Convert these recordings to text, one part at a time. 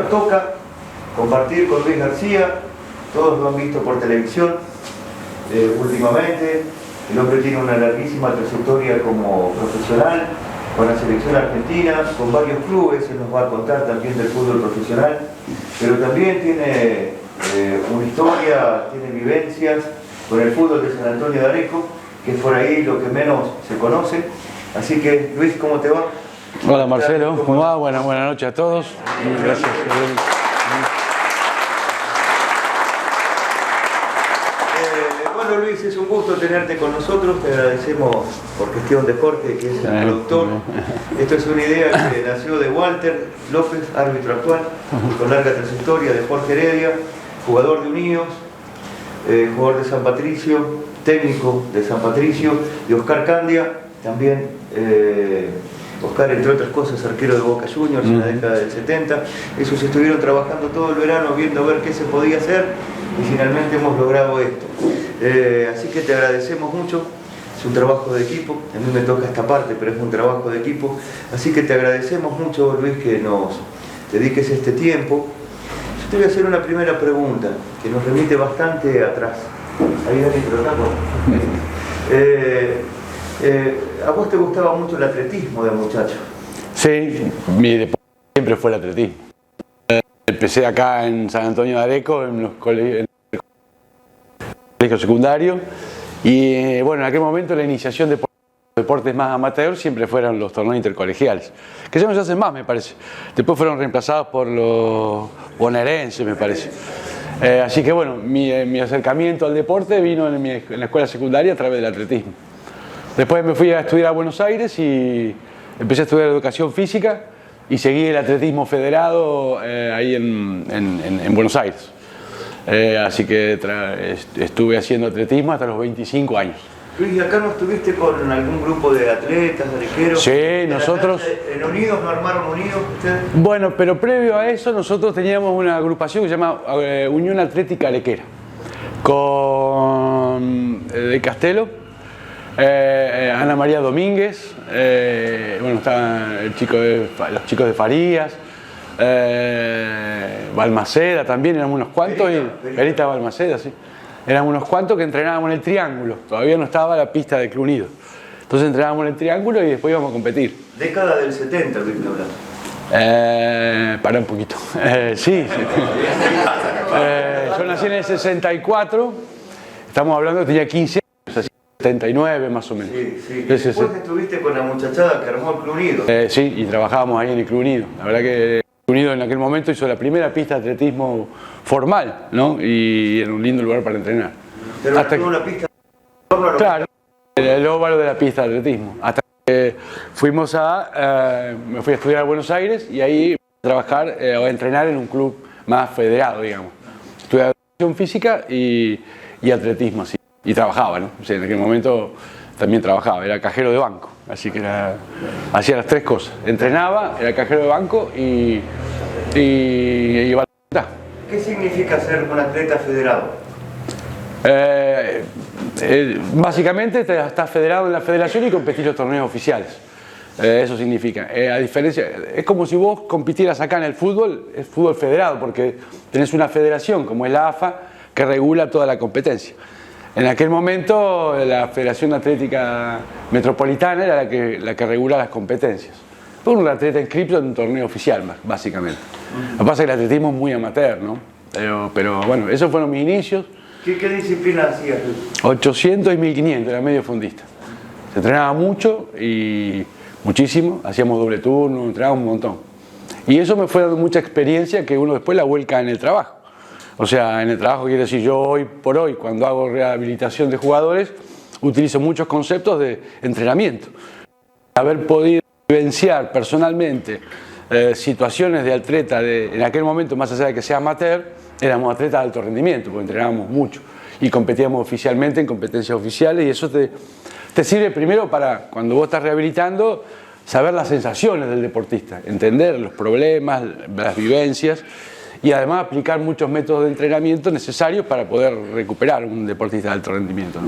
nos toca compartir con Luis García. Todos lo han visto por televisión últimamente. El hombre tiene una larguísima trayectoria como profesional, con la selección argentina, con varios clubes. Él nos va a contar también del fútbol profesional, pero también tiene una historia, tiene vivencias con el fútbol de San Antonio de Areco, que es por ahí lo que menos se conoce. Así que, Luis, ¿cómo te va? Hola Marcelo, ¿cómo va? Buenas noches a todos. Gracias. Bueno, Luis, es un gusto tenerte con nosotros. Te agradecemos por Gestión de Jorge, que es el productor. Esto es una idea que nació de Walter López, árbitro actual, con larga trayectoria, de Jorge Heredia, jugador de Unidos, jugador de San Patricio, técnico de San Patricio, de Oscar Candia, también Oscar, entre otras cosas, arquero de Boca Juniors en la década del 70. Esos estuvieron trabajando todo el verano viendo a ver qué se podía hacer y finalmente hemos logrado esto. Así que te agradecemos mucho. Es un trabajo de equipo, a mí me toca esta parte, pero es un trabajo de equipo. Así que te agradecemos mucho, Luis, que nos dediques este tiempo. Yo te voy a hacer una primera pregunta que nos remite bastante atrás. Ahí, Dani, te lo tapo. ¿A vos te gustaba mucho el atletismo de muchacho? Sí, mi deporte siempre fue el atletismo. Empecé acá en San Antonio de Areco, en el colegio secundario, y bueno, en aquel momento la iniciación de deportes más amateur siempre fueron los torneos intercolegiales, que ya no se hacen más, me parece. Después fueron reemplazados por los bonaerenses, me parece. Así que bueno, mi acercamiento al deporte vino en la escuela secundaria a través del atletismo. Después me fui a estudiar a Buenos Aires y empecé a estudiar educación física y seguí el atletismo federado ahí en Buenos Aires. Así que estuve haciendo atletismo hasta los 25 años. Luis, ¿y acá no estuviste con algún grupo de atletas, de arequeros? Sí, nosotros... ¿En Unidos no armaron Unidos ustedes? Bueno, pero previo a eso nosotros teníamos una agrupación que se llama Unión Atlética Arequera, con de Castelo, Ana María Domínguez, bueno, estaban los chicos de Farías, Balmaceda también, éramos unos cuantos, Perita Balmaceda, sí. Éramos unos cuantos que entrenábamos en el Triángulo, todavía no estaba la pista de Club Unido. Entonces entrenábamos en el Triángulo y después íbamos a competir. Década del 70, Luis, me hablas. Para un poquito. Sí. Yo nací en el 64, estamos hablando que tenía 15 años, así 79 más o menos. Sí, sí. Después estuviste con la muchachada que armó el Club Unido. Sí, y trabajábamos ahí en el Club Unido. La verdad que el Club Unido en aquel momento hizo la primera pista de atletismo formal, ¿no? Y era un lindo lugar para entrenar. Pero hasta una pista de... Claro, el óvalo de la pista de atletismo. Hasta que fuimos me fui a estudiar a Buenos Aires y ahí a trabajar o a entrenar en un club más federado, digamos. Estudiaba educación física y atletismo, así. Y trabajaba, ¿no? O sea, en aquel momento también trabajaba, era cajero de banco. Así que hacía las tres cosas. Entrenaba, era cajero de banco y iba a la... ¿Qué significa ser un atleta federado? Básicamente estás federado en la federación y competís los torneos oficiales. Eso significa. A diferencia, es como si vos compitieras acá en el fútbol, es fútbol federado, porque tenés una federación como es la AFA que regula toda la competencia. En aquel momento la Federación Atlética Metropolitana era la que regula las competencias. Fue un atleta inscrito en un torneo oficial, básicamente. Lo que pasa es que el atletismo es muy amateur, ¿no? Pero bueno, esos fueron mis inicios. ¿Qué disciplina hacías tú? 800 y 1500, era medio fundista. Se entrenaba mucho y muchísimo, hacíamos doble turno, entrenábamos un montón. Y eso me fue dando mucha experiencia que uno después la vuelca en el trabajo. O sea, en el trabajo quiere decir, yo hoy por hoy, cuando hago rehabilitación de jugadores, utilizo muchos conceptos de entrenamiento. Haber podido vivenciar personalmente situaciones de atleta, en aquel momento, más allá de que sea amateur, éramos atletas de alto rendimiento, porque entrenábamos mucho y competíamos oficialmente en competencias oficiales, y eso te sirve primero para, cuando vos estás rehabilitando, saber las sensaciones del deportista, entender los problemas, las vivencias, y además aplicar muchos métodos de entrenamiento necesarios para poder recuperar un deportista de alto rendimiento, ¿no?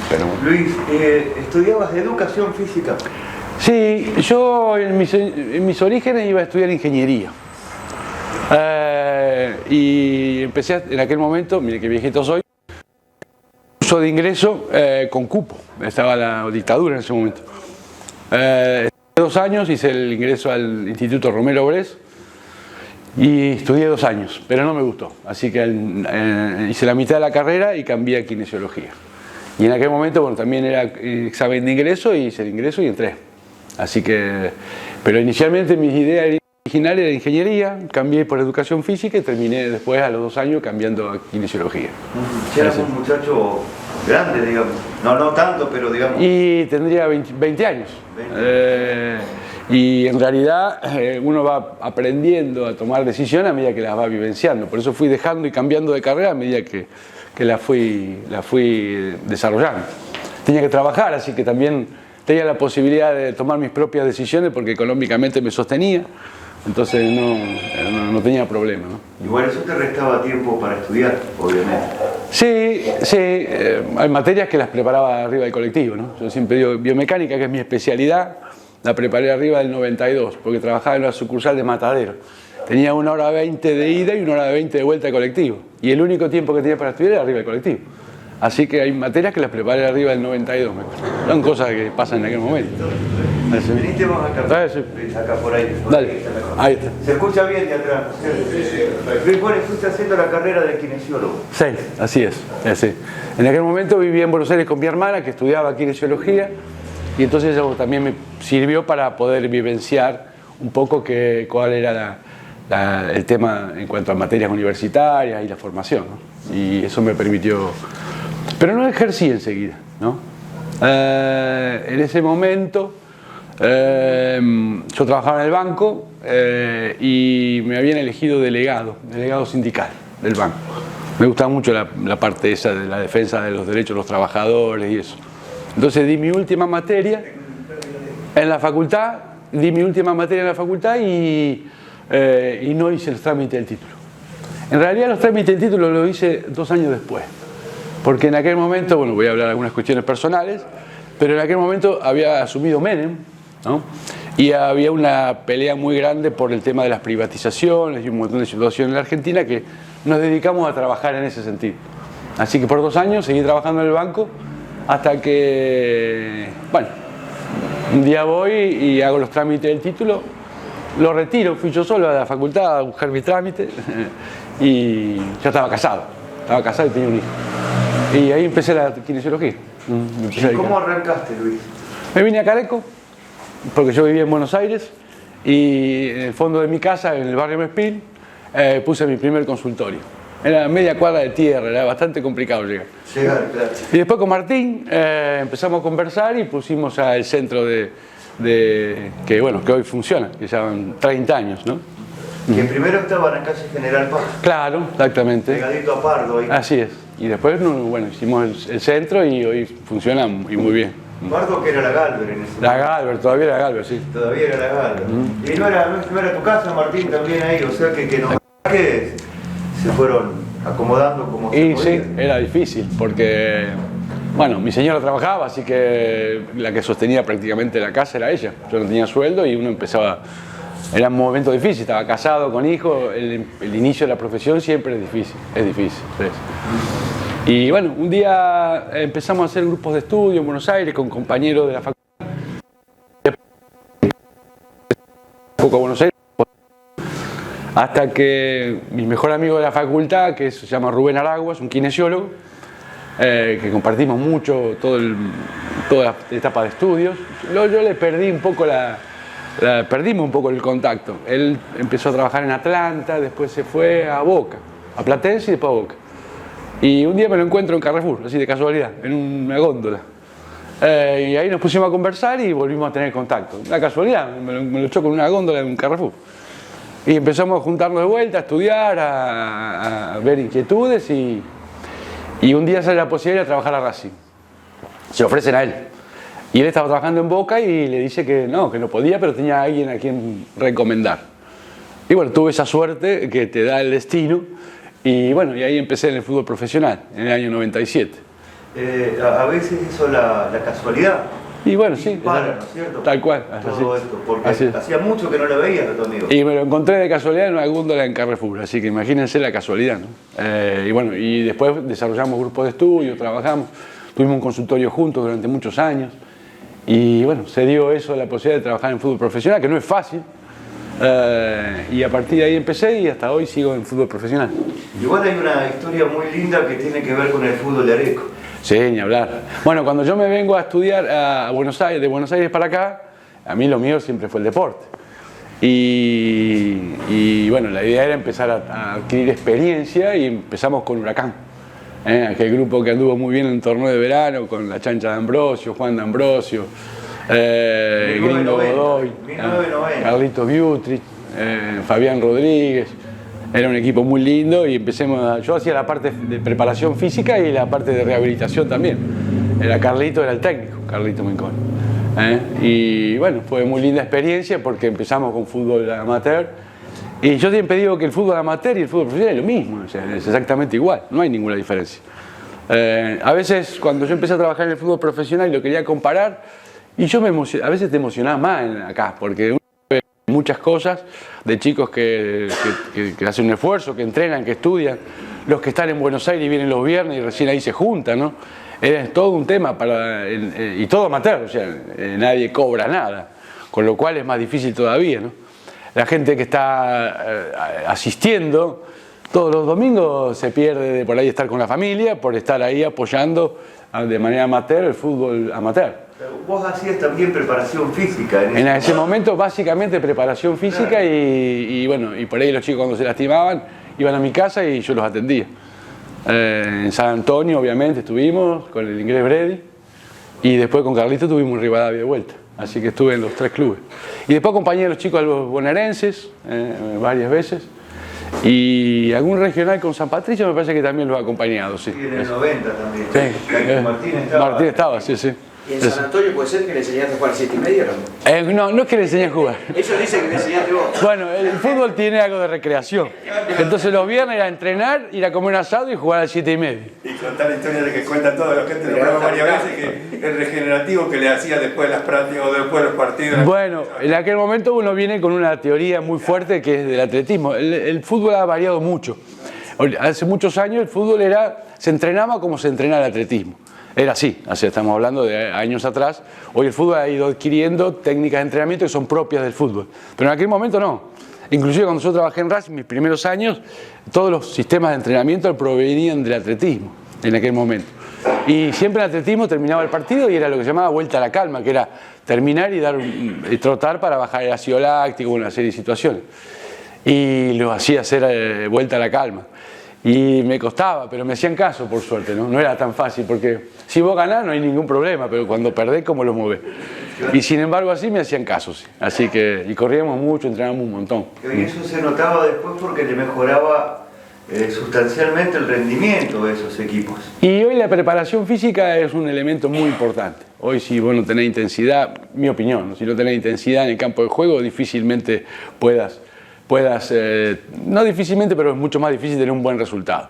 Pero, Luis, ¿estudiabas educación física? Sí, yo en mis orígenes iba a estudiar ingeniería. Y empecé en aquel momento, mire qué viejito soy, curso de ingreso con cupo, estaba la dictadura en ese momento. 2 años hice el ingreso al Instituto Romero Bress y estudié 2 años, pero no me gustó, así que hice la mitad de la carrera y cambié a kinesiología. Y en aquel momento, bueno, también era examen de ingreso y hice el ingreso y entré. Así que, pero inicialmente mis ideas originales era ingeniería, cambié por educación física y terminé después a los 2 años cambiando a kinesiología. Ya era un muchacho grande, digamos. No tanto, pero digamos. Y tendría 20 años. 20. Y en realidad uno va aprendiendo a tomar decisiones a medida que las va vivenciando. Por eso fui dejando y cambiando de carrera a medida que la fui desarrollando. Tenía que trabajar, así que también tenía la posibilidad de tomar mis propias decisiones porque económicamente me sostenía. Entonces no tenía problema, ¿no? Igual eso te restaba tiempo para estudiar, obviamente. Sí, hay materias que las preparaba arriba del colectivo, ¿no? Yo siempre digo, biomecánica, que es mi especialidad, la preparé arriba del 92, porque trabajaba en una sucursal de Matadero. Tenía 1 hora 20 de ida y 1 hora 20 de vuelta de colectivo. Y el único tiempo que tenía para estudiar era arriba del colectivo. Así que hay materias que las preparé arriba del 92, me acuerdo. Son cosas que pasan en aquel momento. Veniste más acá. Sí. Acá por ahí. Dale, ahí está. Se escucha bien de atrás. Luis, bueno, fuiste haciendo la carrera de kinesiólogo. Sí, así es. Sí. En aquel momento vivía en Buenos Aires con mi hermana que estudiaba kinesiología y entonces eso también me sirvió para poder vivenciar un poco cuál era el tema en cuanto a materias universitarias y la formación, ¿no? Y eso me permitió... Pero no ejercí enseguida, ¿no? En ese momento yo trabajaba en el banco y me habían elegido delegado sindical del banco. Me gustaba mucho la parte esa de la defensa de los derechos de los trabajadores y eso. Entonces di mi última materia en la facultad, y no hice el trámite del título. En realidad los trámites del título lo hice 2 años después. Porque en aquel momento, bueno, voy a hablar de algunas cuestiones personales, pero en aquel momento había asumido Menem, ¿no? Y había una pelea muy grande por el tema de las privatizaciones y un montón de situaciones en la Argentina que nos dedicamos a trabajar en ese sentido. Así que por 2 años seguí trabajando en el banco hasta que, bueno, un día voy y hago los trámites del título, lo retiro, fui yo solo a la facultad a buscar mi trámite y yo estaba casado y tenía un hijo. Y ahí empecé la kinesiología. ¿Cómo arrancaste, Luis? Me vine a Careco, porque yo vivía en Buenos Aires, y en el fondo de mi casa, en el barrio Mespil, puse mi primer consultorio. Era media cuadra de tierra, era bastante complicado llegar. Claro. Y después con Martín empezamos a conversar y pusimos el centro que hoy funciona, que llevan 30 años, ¿no? Que primero estaba en la calle General Paz. Claro, exactamente. Pegadito a Pardo ahí. Así es. Y después, bueno, hicimos el centro y hoy funciona y muy bien. Pardo, que era la Galver en ese momento. La Galver, todavía era Galver, sí. Todavía era la Galver. Y no era tu casa, Martín, también ahí, o sea que se fueron acomodando como se podía. Sí, era difícil porque, bueno, mi señora trabajaba, así que la que sostenía prácticamente la casa era ella. Yo no tenía sueldo y uno empezaba... Era un momento difícil, estaba casado con hijos, el inicio de la profesión siempre es difícil. Y bueno, un día empezamos a hacer grupos de estudio en Buenos Aires con compañeros de la facultad. Un poco a Buenos Aires. Hasta que mi mejor amigo de la facultad, que se llama Rubén Araguas, un kinesiólogo, que compartimos mucho toda la etapa de estudios, yo le perdí un poco perdimos un poco el contacto. Él empezó a trabajar en Atlanta, después se fue a Boca, a Platense y después a Boca. Y un día me lo encuentro en Carrefour, así de casualidad, en una góndola. Y ahí nos pusimos a conversar y volvimos a tener contacto. Una casualidad, me lo echó con una góndola en un Carrefour. Y empezamos a juntarnos de vuelta, a estudiar, a ver inquietudes y un día sale la posibilidad de trabajar a Racing. Se ofrecen a él. Y él estaba trabajando en Boca y le dice que no podía, pero tenía a alguien a quien recomendar. Y bueno, tuve esa suerte que te da el destino. Y bueno, y ahí empecé en el fútbol profesional, en el año 97. A veces eso la casualidad Y bueno, sí. Para, ¿no es cierto? Tal cual. Todo esto, porque hacía mucho que no lo veías a tu amigo. Y me lo encontré de casualidad en una góndola en Carrefour, así que imagínense la casualidad, ¿no? Y bueno, y después desarrollamos grupos de estudio, trabajamos, tuvimos un consultorio juntos durante muchos años. Y bueno, se dio eso, la posibilidad de trabajar en fútbol profesional, que no es fácil. Y a partir de ahí empecé y hasta hoy sigo en fútbol profesional. Igual hay una historia muy linda que tiene que ver con el fútbol de Areco. Sí, ni hablar. Bueno, cuando yo me vengo a estudiar a Buenos Aires, de Buenos Aires para acá, a mí lo mío siempre fue el deporte. Y bueno, la idea era empezar a adquirir experiencia y empezamos con Huracán. Aquel grupo que anduvo muy bien en el torneo de verano, con la Chancha de Ambrosio, Juan de Ambrosio, Gringo Godoy, Carlitos Biutrich, Fabián Rodríguez. Era un equipo muy lindo y yo hacía la parte de preparación física y la parte de rehabilitación también. Carlito era el técnico, Carlito Mencón. Y bueno, fue muy linda experiencia porque empezamos con fútbol amateur. Y yo siempre digo que el fútbol amateur y el fútbol profesional es lo mismo, o sea, es exactamente igual, no hay ninguna diferencia. A veces cuando yo empecé a trabajar en el fútbol profesional y lo quería comparar, y yo a veces te emocionaba más acá, porque uno ve muchas cosas de chicos que hacen un esfuerzo, que entrenan, que estudian, los que están en Buenos Aires y vienen los viernes y recién ahí se juntan, ¿no? Es todo un tema y todo amateur, o sea, nadie cobra nada, con lo cual es más difícil todavía, ¿no? La gente que está asistiendo todos los domingos se pierde de por ahí estar con la familia, por estar ahí apoyando de manera amateur el fútbol amateur. Vos hacías también preparación física. En ese momento básicamente preparación física, claro. Y bueno, y por ahí los chicos cuando se lastimaban iban a mi casa y yo los atendía. En San Antonio obviamente estuvimos con el Inglés Bredy y después con Carlito tuvimos en Rivadavia de vuelta. Así que estuve en los 3 clubes. Y después acompañé a los chicos a los bonaerenses varias veces. Y algún regional con San Patricio me parece que también los ha acompañado. Sí, en el 90 también. Sí. Martín estaba, sí, sí. ¿Y en San Antonio puede ser que le enseñaste a jugar 7,5 o no? No es que le enseñé a jugar. Eso dice que le enseñaste vos. Bueno, el fútbol tiene algo de recreación. Entonces los viernes era a entrenar, ir a comer un asado y jugar al 7,5. Y contar la historia de que cuentan toda la gente de programa varias veces, que el regenerativo que le hacía después de las prácticas o después de los partidos. Bueno, en aquel momento uno viene con una teoría muy fuerte que es del atletismo. El fútbol ha variado mucho. Hace muchos años el fútbol se entrenaba como se entrena el atletismo. Era así, estamos hablando de años atrás. Hoy el fútbol ha ido adquiriendo técnicas de entrenamiento que son propias del fútbol. Pero en aquel momento no. Inclusive cuando yo trabajé en Racing, mis primeros años, todos los sistemas de entrenamiento provenían del atletismo en aquel momento. Y siempre el atletismo terminaba el partido y era lo que se llamaba vuelta a la calma, que era terminar y trotar para bajar el ácido láctico, una serie de situaciones. Y lo hacía hacer vuelta a la calma. Y me costaba, pero me hacían caso, por suerte, ¿no? No era tan fácil, porque si vos ganás no hay ningún problema, pero cuando perdés, ¿cómo lo movés? Y sin embargo así me hacían caso, sí. Así que, y corríamos mucho, entrenábamos un montón. Y eso se notaba después porque le mejoraba sustancialmente el rendimiento de esos equipos. Y hoy la preparación física es un elemento muy importante. Hoy si vos no tenés intensidad, mi opinión, si no tenés intensidad en el campo de juego, difícilmente puedas no difícilmente, pero es mucho más difícil tener un buen resultado.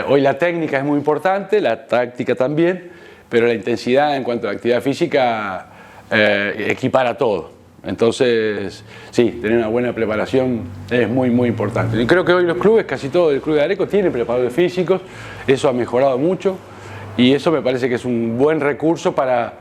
Hoy la técnica es muy importante, la táctica también, pero la intensidad en cuanto a la actividad física equipara todo. Entonces, sí, tener una buena preparación es muy, muy importante. Y creo que hoy los clubes, casi todo el club de Areco, tienen preparadores físicos, eso ha mejorado mucho y eso me parece que es un buen recurso para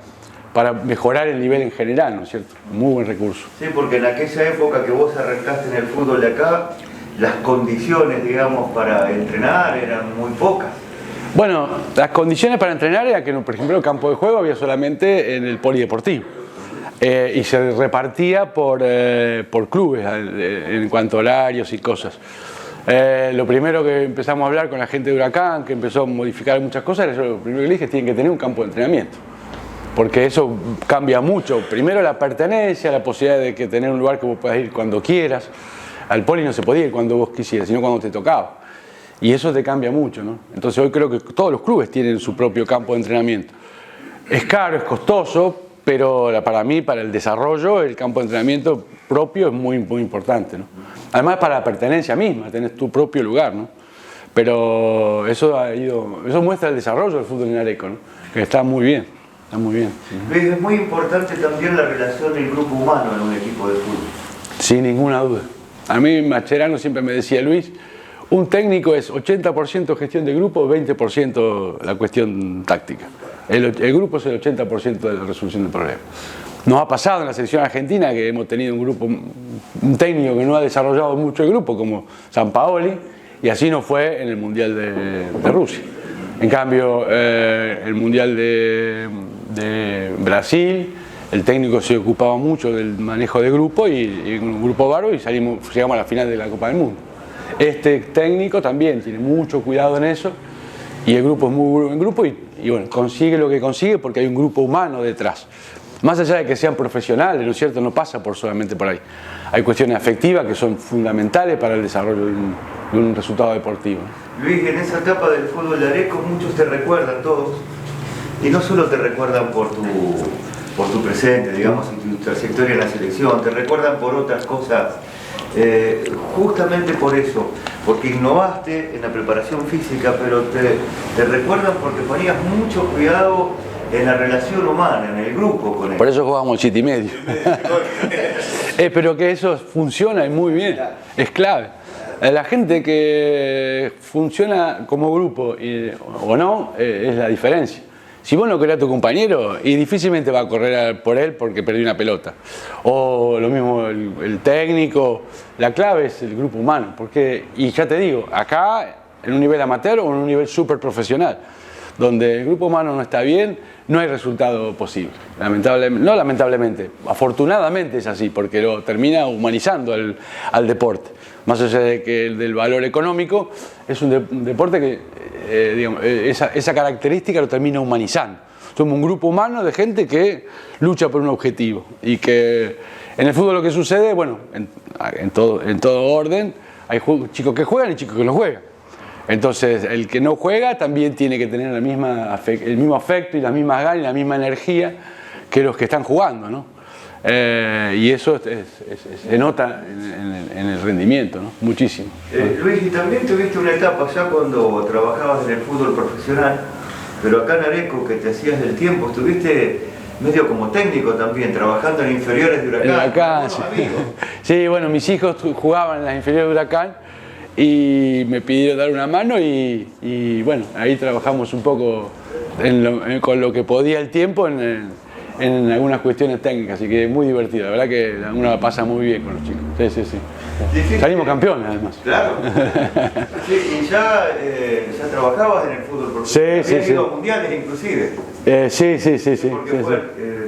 mejorar el nivel en general, ¿no es cierto? Muy buen recurso. Sí, porque en aquella época que vos arrancaste en el fútbol de acá, las condiciones, digamos, para entrenar eran muy pocas. Bueno, las condiciones para entrenar era que, por ejemplo, el campo de juego había solamente en el polideportivo. Y se repartía por clubes en cuanto a horarios y cosas. Lo primero que empezamos a hablar con la gente de Huracán, que empezó a modificar muchas cosas, lo primero que le dije, tienen que tener un campo de entrenamiento. Porque eso cambia mucho. Primero la pertenencia, la posibilidad de que tener un lugar que vos puedas ir cuando quieras. Al poli no se podía ir cuando vos quisieras, sino cuando te tocaba. Y eso te cambia mucho, ¿no? Entonces hoy creo que todos los clubes tienen su propio campo de entrenamiento. Es caro, es costoso, pero para mí, para el desarrollo, el campo de entrenamiento propio es muy, muy importante, ¿no? Además para la pertenencia misma, tenés tu propio lugar, ¿no? Pero eso muestra el desarrollo del fútbol en Areco, ¿no? Que está muy bien. está muy bien. Luis, es muy importante también la relación del grupo humano en un equipo de fútbol. Sin ninguna duda. A mí Mascherano siempre me decía, Luis, un técnico es 80% gestión de grupo, 20% la cuestión táctica. El grupo es el 80% de la resolución del problema. Nos ha pasado en la selección argentina que hemos tenido un grupo, un técnico que no ha desarrollado mucho el grupo, como Sampaoli, y así no fue en el Mundial de Rusia. En cambio, el Mundial de Brasil, el técnico se ocupaba mucho del manejo de grupo y un grupo bárbaro y llegamos a la final de la Copa del Mundo. Este técnico también tiene mucho cuidado en eso y el grupo es muy buen grupo y bueno, consigue lo que consigue porque hay un grupo humano detrás. Más allá de que sean profesionales, ¿no es cierto? No pasa solamente por ahí. Hay cuestiones afectivas que son fundamentales para el desarrollo de un resultado deportivo. Luis, en esa etapa del fútbol de Areco muchos te recuerdan, todos, y no solo te recuerdan por tu presente, digamos, y tu trayectoria en la selección, te recuerdan por otras cosas, justamente por eso, porque innovaste en la preparación física, pero te recuerdan porque ponías mucho cuidado en la relación humana, en el grupo con él. Por eso jugábamos 7 y medio. Pero que eso funciona y muy bien, es clave. La gente que funciona como grupo o no, es la diferencia. Si vos no querés a tu compañero, y difícilmente va a correr por él porque perdió una pelota. O lo mismo el técnico, la clave es el grupo humano. Porque, y ya te digo, acá en un nivel amateur o en un nivel súper profesional, donde el grupo humano no está bien, no hay resultado posible. No lamentablemente, afortunadamente es así, porque lo termina humanizando al deporte. Más allá de que del valor económico, es un deporte que, digamos, esa característica lo termina humanizando. Somos un grupo humano de gente que lucha por un objetivo y que en el fútbol lo que sucede, bueno, en todo orden, hay chicos que juegan y chicos que no juegan. Entonces, el que no juega también tiene que tener el mismo afecto y las mismas ganas y la misma energía que los que están jugando, ¿no? Y eso se nota en el rendimiento, ¿no? Muchísimo. Luis, y también tuviste una etapa ya cuando trabajabas en el fútbol profesional, pero acá en Areco, que te hacías del tiempo, estuviste medio como técnico también, trabajando en inferiores de Huracán. Huracán, sí. Sí, bueno, mis hijos jugaban en las inferiores de Huracán y me pidieron dar una mano y bueno, ahí trabajamos un poco con lo que podía el tiempo en algunas cuestiones técnicas, así que es muy divertido, la verdad que uno la pasa muy bien con los chicos. Sí, sí, sí. Difícil. Salimos campeones además. Claro. Sí, y ya trabajabas en el fútbol profesional. Sí, Habías ido a mundiales inclusive. Sí. Porque fue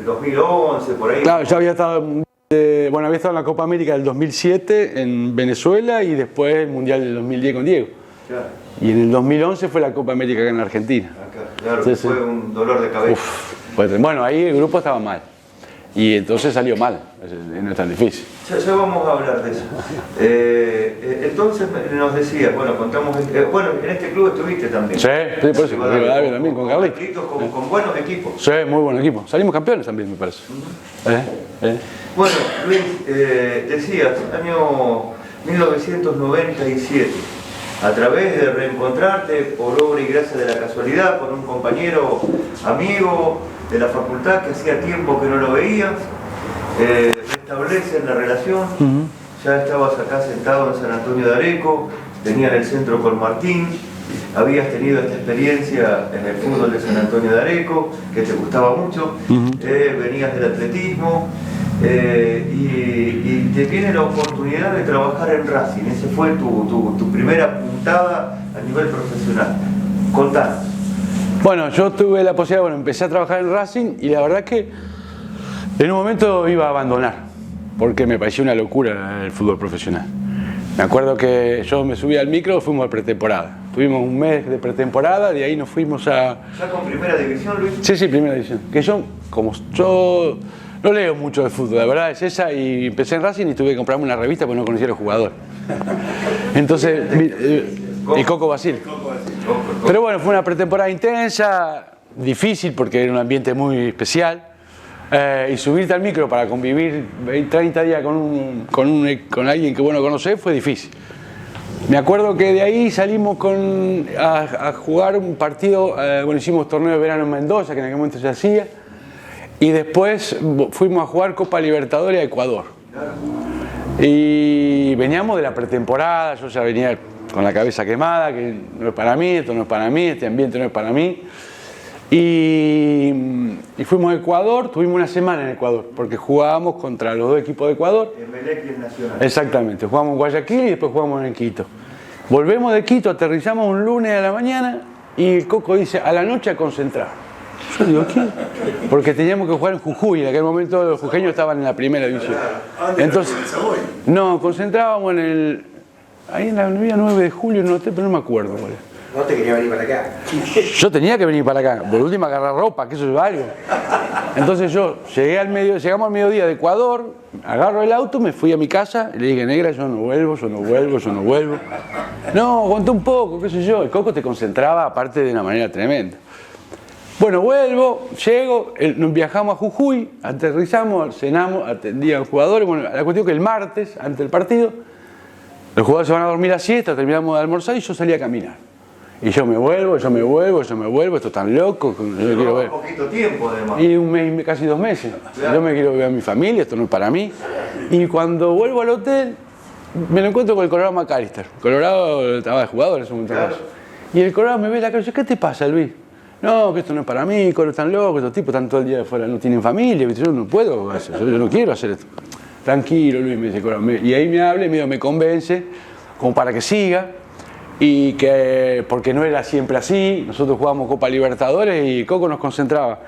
2011, por ahí. Claro, ya había estado había estado en la Copa América del 2007 en Venezuela y después el Mundial del 2010 con Diego. Claro. Y en el 2011 fue la Copa América acá en Argentina. Acá, claro, sí, fue un dolor de cabeza. Bueno, ahí el grupo estaba mal. Y entonces salió mal, no es tan difícil. Ya vamos a hablar de eso. Entonces nos decías, bueno, contamos, en este club estuviste también. Sí, por eso, Rivadavia también, con Carlitos. Con buenos equipos. Sí, muy buen equipo. Salimos campeones también, me parece. Bueno, Luis, decías, año 1997, a través de reencontrarte por obra y gracia de la casualidad con un compañero amigo de la facultad que hacía tiempo que no lo veías, restablecen la relación, ya estabas acá sentado en San Antonio de Areco, tenían el centro con Martín, habías tenido esta experiencia en el fútbol de San Antonio de Areco, que te gustaba mucho, venías del atletismo, y te viene la oportunidad de trabajar en Racing. Esa fue tu primera puntada a nivel profesional. Contanos. Bueno, yo tuve la posibilidad, empecé a trabajar en Racing y la verdad que en un momento iba a abandonar porque me parecía una locura el fútbol profesional. Me acuerdo que yo me subí al micro, fuimos a pretemporada. Tuvimos un mes de pretemporada, de ahí nos fuimos a... ¿Ya con primera división, Luis? Sí, primera división. Que yo no leo mucho de fútbol, la verdad es esa, y empecé en Racing y tuve que comprarme una revista porque no conocía a los jugadores. Entonces, y Coco Basile. Pero bueno, fue una pretemporada intensa, difícil porque era un ambiente muy especial. Y subirte al micro para convivir 30 días con alguien que vos no conocés fue difícil. Me acuerdo que de ahí salimos a jugar un partido, hicimos torneo de verano en Mendoza, que en aquel momento se hacía. Y después fuimos a jugar Copa Libertadores a Ecuador. Y veníamos de la pretemporada, yo ya venía con la cabeza quemada, que no es para mí, esto no es para mí, este ambiente no es para mí. Y fuimos a Ecuador, tuvimos una semana en Ecuador, porque jugábamos contra los dos equipos de Ecuador. Emelec y el Nacional. Exactamente, jugamos en Guayaquil y después jugamos en Quito. Volvemos de Quito, aterrizamos un lunes a la mañana y el Coco dice, a la noche a concentrar. Yo digo, ¿qué? Porque teníamos que jugar en Jujuy, en aquel momento los jujeños estaban en la primera división. Entonces, no, concentrábamos ahí en la avenida 9 de julio, en un hotel, pero no me acuerdo cuál es. ¿No te quería venir para acá? Yo tenía que venir para acá, por última agarrar ropa, que eso es algo. Entonces llegamos al mediodía de Ecuador, agarro el auto, me fui a mi casa y le dije, negra, yo no vuelvo. No, aguantó un poco, qué sé yo. El Coco te concentraba aparte de una manera tremenda. Bueno, vuelvo, llego, nos viajamos a Jujuy, aterrizamos, cenamos, atendían jugadores. Bueno, la cuestión que el martes, antes del partido, los jugadores se van a dormir a siesta, terminamos de almorzar y yo salí a caminar. Y yo me vuelvo, esto es tan loco, yo quiero ver. Poquito tiempo además. Y un mes, casi 2 meses. Claro. Yo me quiero ver a mi familia, esto no es para mí. Y cuando vuelvo al hotel, me lo encuentro con el Colorado McAllister. Colorado estaba de jugador en ese momento. Claro. Y el Colorado me ve la cara y dice, ¿qué te pasa, Luis? No, que esto no es para mí, Colorado están locos, estos tipos están todo el día de fuera, no tienen familia, yo no puedo hacer, yo no quiero hacer esto. Tranquilo, Luis, me dice Colorado. Y ahí me habla y me convence como para que siga. Y que, porque no era siempre así, nosotros jugábamos Copa Libertadores y Coco nos concentraba.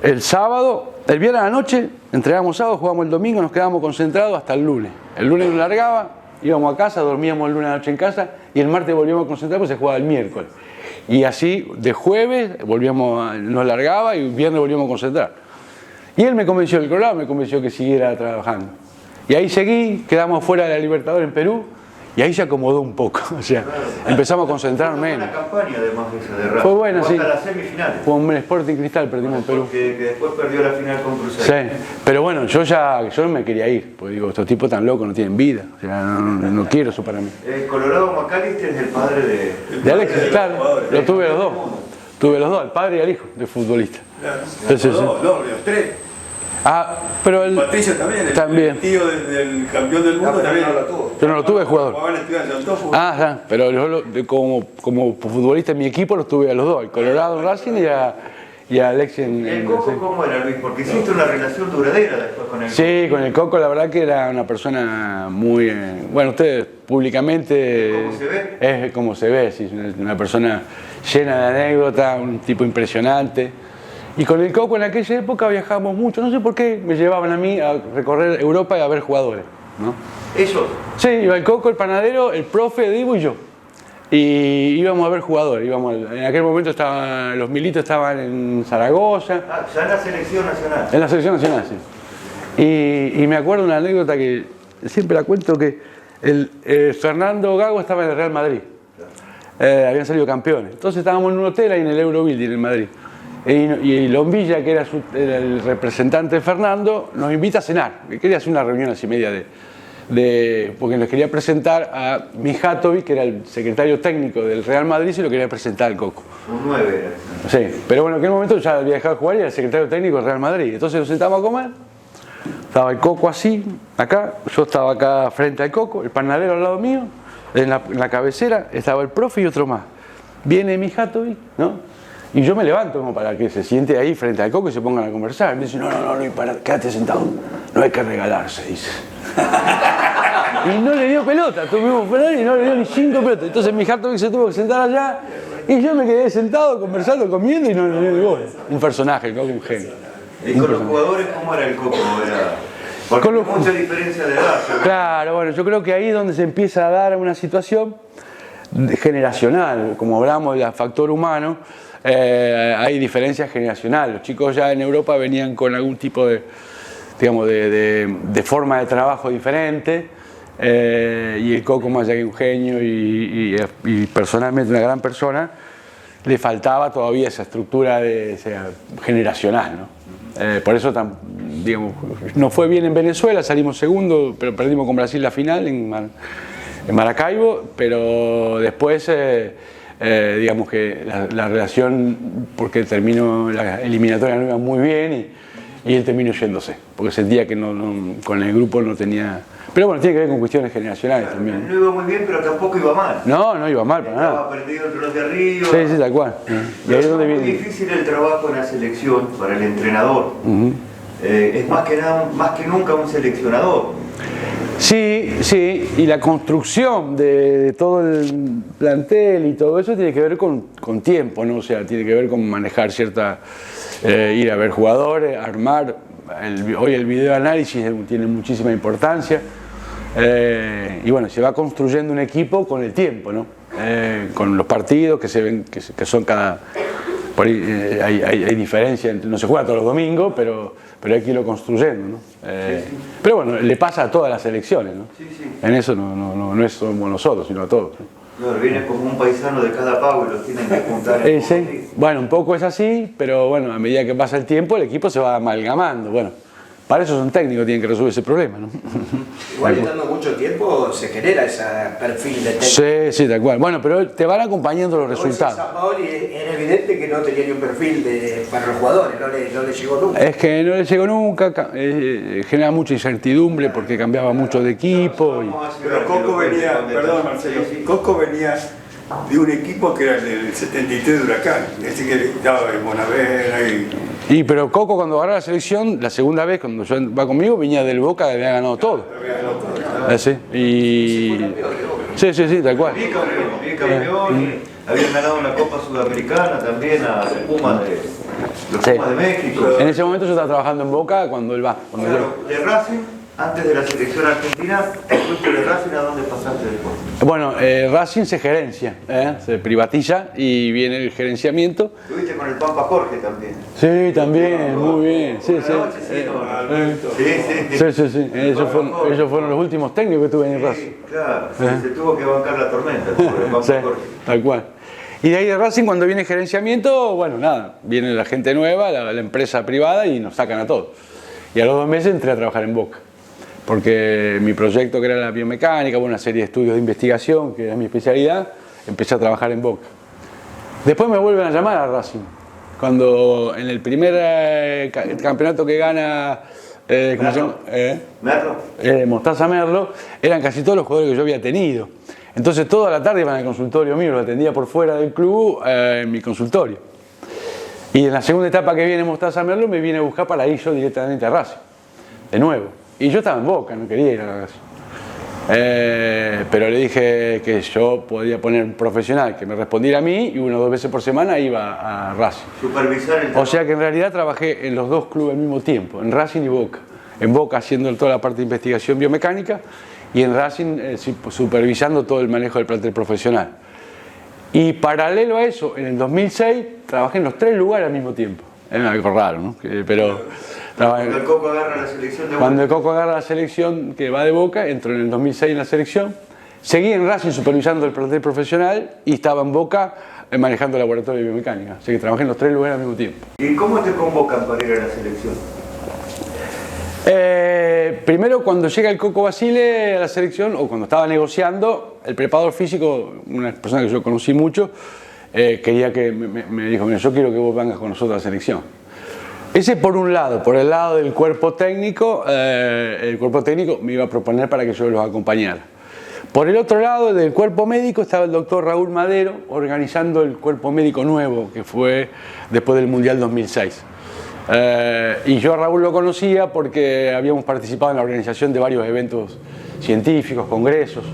El sábado, el viernes a la noche, entregábamos sábado, jugábamos el domingo, nos quedábamos concentrados hasta el lunes. El lunes nos largaba, íbamos a casa, dormíamos el lunes a la noche en casa y el martes volvíamos a concentrar porque se jugaba el miércoles. Y así, de jueves, nos largaba y el viernes volvíamos a concentrar. Y él me convenció, el Colorado me convenció que siguiera trabajando. Y ahí seguí, quedamos fuera de la Libertadores en Perú. Y ahí se acomodó un poco, o sea, empezamos a concentrar menos. Fue una campaña además esa de Racing. Fue buena, sí. Hasta las semifinales. Fue un Sporting Cristal, perdimos en Perú. Que después perdió la final con Cruzeiro. Sí, pero bueno, yo no me quería ir, porque digo, estos tipos tan locos no tienen vida, o sea, no quiero eso para mí. Colorado McAllister es el padre de Alexis, claro, lo tuve los dos. Tuve los dos, al padre y al hijo de futbolista. Claro. Entonces, los tres. Ah, pero Patricio también, el tío del campeón del mundo también. No lo tuvo. Yo no lo tuve jugador. Ah, pero yo como futbolista en mi equipo los tuve a los dos, al Colorado Racing y a Alexis en ¿El Coco cómo era, Luis? Porque hiciste una relación duradera después con el Coco. Sí, con el Coco la verdad que era una persona muy... bueno, ustedes públicamente... ¿Cómo se ve? Es como se ve, sí, una persona llena de anécdotas, un tipo impresionante. Y con el Coco en aquella época viajábamos mucho, no sé por qué me llevaban a mí a recorrer Europa y a ver jugadores, ¿no? ¿Ellos? Sí, iba el Coco, el panadero, el profe, Divo y yo. Y íbamos a ver jugadores, en aquel momento los militos estaban en Zaragoza. Ah, ya en la selección nacional. En la selección nacional, sí. Y me acuerdo una anécdota que siempre la cuento, que Fernando Gago estaba en el Real Madrid. Habían salido campeones. Entonces estábamos en un hotel ahí en el Eurobuilding en Madrid. Y Lombilla, que era el representante de Fernando, nos invita a cenar. Quería hacer una reunión así media porque nos quería presentar a Mijatovic, que era el secretario técnico del Real Madrid, y lo quería presentar al Coco. Un 9 era. Sí, pero bueno, en aquel momento ya había dejado de jugar y era el secretario técnico del Real Madrid. Entonces nos sentamos a comer. Estaba el Coco así, acá, yo estaba acá frente al Coco, el panadero al lado mío, en la cabecera estaba el profe y otro más. Viene Mijatovic, ¿no? Y yo me levanto como para que se siente ahí frente al Coco y se pongan a conversar. Me dice, no, quédate sentado, no hay que regalarse, dice. Y no le dio pelota, tuvimos y no le dio ni 5 pelotas. Entonces Mijatovic se tuvo que sentar allá y yo me quedé sentado conversando, comiendo y no le dio ni bola. Un personaje, el Coco, un genio. ¿Y con los jugadores cómo era el Coco? Porque hay mucha diferencia de edad. Claro, bueno, yo creo que ahí es donde se empieza a dar una situación generacional, como hablamos del factor humano. Hay diferencias generacionales. Los chicos ya en Europa venían con algún tipo de forma de trabajo diferente, y el Coco, más allá que un genio y personalmente una gran persona, le faltaba todavía esa estructura generacional, ¿no? Por eso no fue bien en Venezuela, salimos segundo, pero perdimos con Brasil la final en Maracaibo, pero después digamos que la relación, porque terminó la eliminatoria, no iba muy bien y él terminó yéndose, porque sentía que con el grupo no tenía... Pero bueno, tiene que ver con cuestiones generacionales también. No iba muy bien, pero tampoco iba mal. No iba mal para nada. Estaba perdido entre los de arriba. Sí, tal cual. Y ahí es donde viene. Es muy difícil el trabajo en la selección para el entrenador. Es más que nunca un seleccionador. Sí, y la construcción de todo el plantel y todo eso tiene que ver con tiempo, ¿no? O sea, tiene que ver con manejar ir a ver jugadores, armar. Hoy el videoanálisis tiene muchísima importancia. Y bueno, se va construyendo un equipo con el tiempo, ¿no? Con los partidos que se ven, que son cada... Por ahí, hay diferencia, no se juega todos los domingos, pero hay que irlo construyendo, ¿no? Pero bueno, le pasa a todas las selecciones, ¿no? En eso no es solo nosotros, sino a todos, ¿no? Claro, viene como un paisano de cada pago y los tienen que juntar. Sí. Bueno, un poco es así, pero bueno, a medida que pasa el tiempo el equipo se va amalgamando. Bueno, para eso son técnicos, tienen que resolver ese problema, ¿no? Igual estando mucho tiempo se genera ese perfil de técnico. Sí, tal cual. Bueno, pero te van acompañando los resultados. Sampaoli era evidente que no tenía ni un perfil para los jugadores, no le llegó nunca. Es que no le llegó nunca, genera mucha incertidumbre porque cambiaba mucho de equipo. Pero Coco venía, perdón Marcelo, Coco venía de un equipo que era el del 73 de Huracán, es decir, que estaba en Bonavera pero Coco cuando agarró la selección, la segunda vez cuando va conmigo, venía del Boca, había ganado todo. Sí, tal cual. Bicampeón, habían ganado una Copa Sudamericana también a los Pumas de México. En ese momento yo estaba trabajando en Boca cuando él va. Claro, de Racing, antes de la selección argentina, fuiste de Racing, ¿a dónde pasaste después? Bueno, Racing se gerencia, se privatiza y viene el gerenciamiento. Estuviste con el Pampa Jorge también. Sí, también, muy bien. Sí. Ellos fueron los últimos técnicos que tuve en Racing. Claro, se tuvo que bancar la tormenta por el Pampa Jorge. Tal cual. Y de ahí de Racing, cuando viene gerenciamiento, bueno, nada, viene la gente nueva, la empresa privada y nos sacan a todos. Y a los 2 meses entré a trabajar en Boca. Porque mi proyecto, que era la biomecánica, una serie de estudios de investigación, que era mi especialidad, empecé a trabajar en Boca. Después me vuelven a llamar a Racing. Cuando en el primer campeonato que gana Mostaza Merlo, eran casi todos los jugadores que yo había tenido. Entonces toda la tarde iban al consultorio mío, lo atendía por fuera del club, en mi consultorio. Y en la segunda etapa que viene Mostaza Merlo, me viene a buscar para ir yo directamente a Racing, de nuevo. Y yo estaba en Boca, no quería ir a Racing. Pero le dije que yo podía poner un profesional que me respondiera a mí y 1 o 2 veces por semana iba a Racing. Supervisar el trabajo. O sea que en realidad trabajé en los 2 clubes al mismo tiempo, en Racing y Boca. En Boca haciendo toda la parte de investigación biomecánica y en Racing supervisando todo el manejo del plantel profesional. Y paralelo a eso, en el 2006 trabajé en los 3 lugares al mismo tiempo. Era algo raro, ¿no? Cuando el Coco agarra la selección de Boca. Cuando el Coco agarra la selección que va de Boca, entró en el 2006 en la selección. Seguí en Racing supervisando el plantel profesional y estaba en Boca manejando el laboratorio de biomecánica. Así que trabajé en los 3 lugares al mismo tiempo. ¿Y cómo te convocan para ir a la selección? Primero, cuando llega el Coco Basile a la selección, o cuando estaba negociando, el preparador físico, una persona que yo conocí mucho, quería que me dijo: mira, yo quiero que vos vengas con nosotros a la selección. Ese por un lado. Por el lado del cuerpo técnico, el cuerpo técnico me iba a proponer para que yo los acompañara. Por el otro lado, del cuerpo médico, estaba el doctor Raúl Madero organizando el cuerpo médico nuevo, que fue después del Mundial 2006. Y yo a Raúl lo conocía porque habíamos participado en la organización de varios eventos científicos, congresos.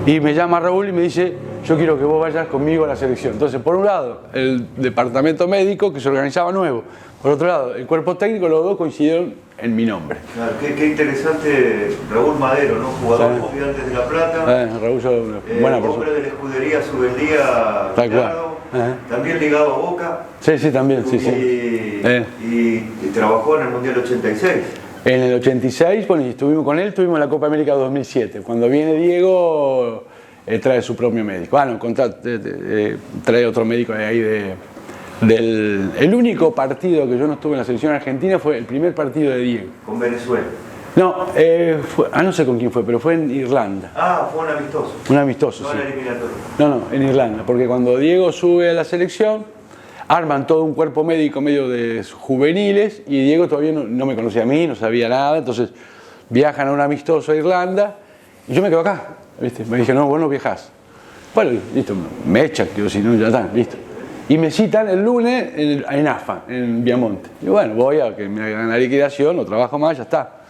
Y me llama Raúl y me dice: yo quiero que vos vayas conmigo a la selección. Entonces, por un lado, el departamento médico, que se organizaba nuevo. Por otro lado, el cuerpo técnico, los dos coincidieron en mi nombre. Claro, qué interesante Raúl Madero, ¿no? Jugador de Estudiantes de La Plata. Raúl, buena persona. Hombre de la escudería Subeldía Gallardo, también ligado a Boca. Sí, también, sí. Y trabajó en el Mundial 86. En el 86, bueno, y estuvimos con él, tuvimos la Copa América 2007. Cuando viene Diego, trae su propio médico. Trae otro médico de ahí el único partido que yo no estuve en la selección argentina fue el primer partido de Diego. ¿Con Venezuela? No, no sé con quién fue, pero fue en Irlanda. Ah, fue un amistoso. Un amistoso, no sí. En eliminatorio. No, en Irlanda, porque cuando Diego sube a la selección, arman todo un cuerpo médico medio de juveniles y Diego todavía no me conocía a mí, no sabía nada, entonces viajan a un amistoso a Irlanda y yo me quedo acá, ¿viste? Me dije, no, vos no viajás. Bueno, listo, me echan, que si no, ya está, listo. Y me citan el lunes en AFA, en Viamonte. Y bueno, voy a que me hagan la liquidación, no trabajo más, ya está.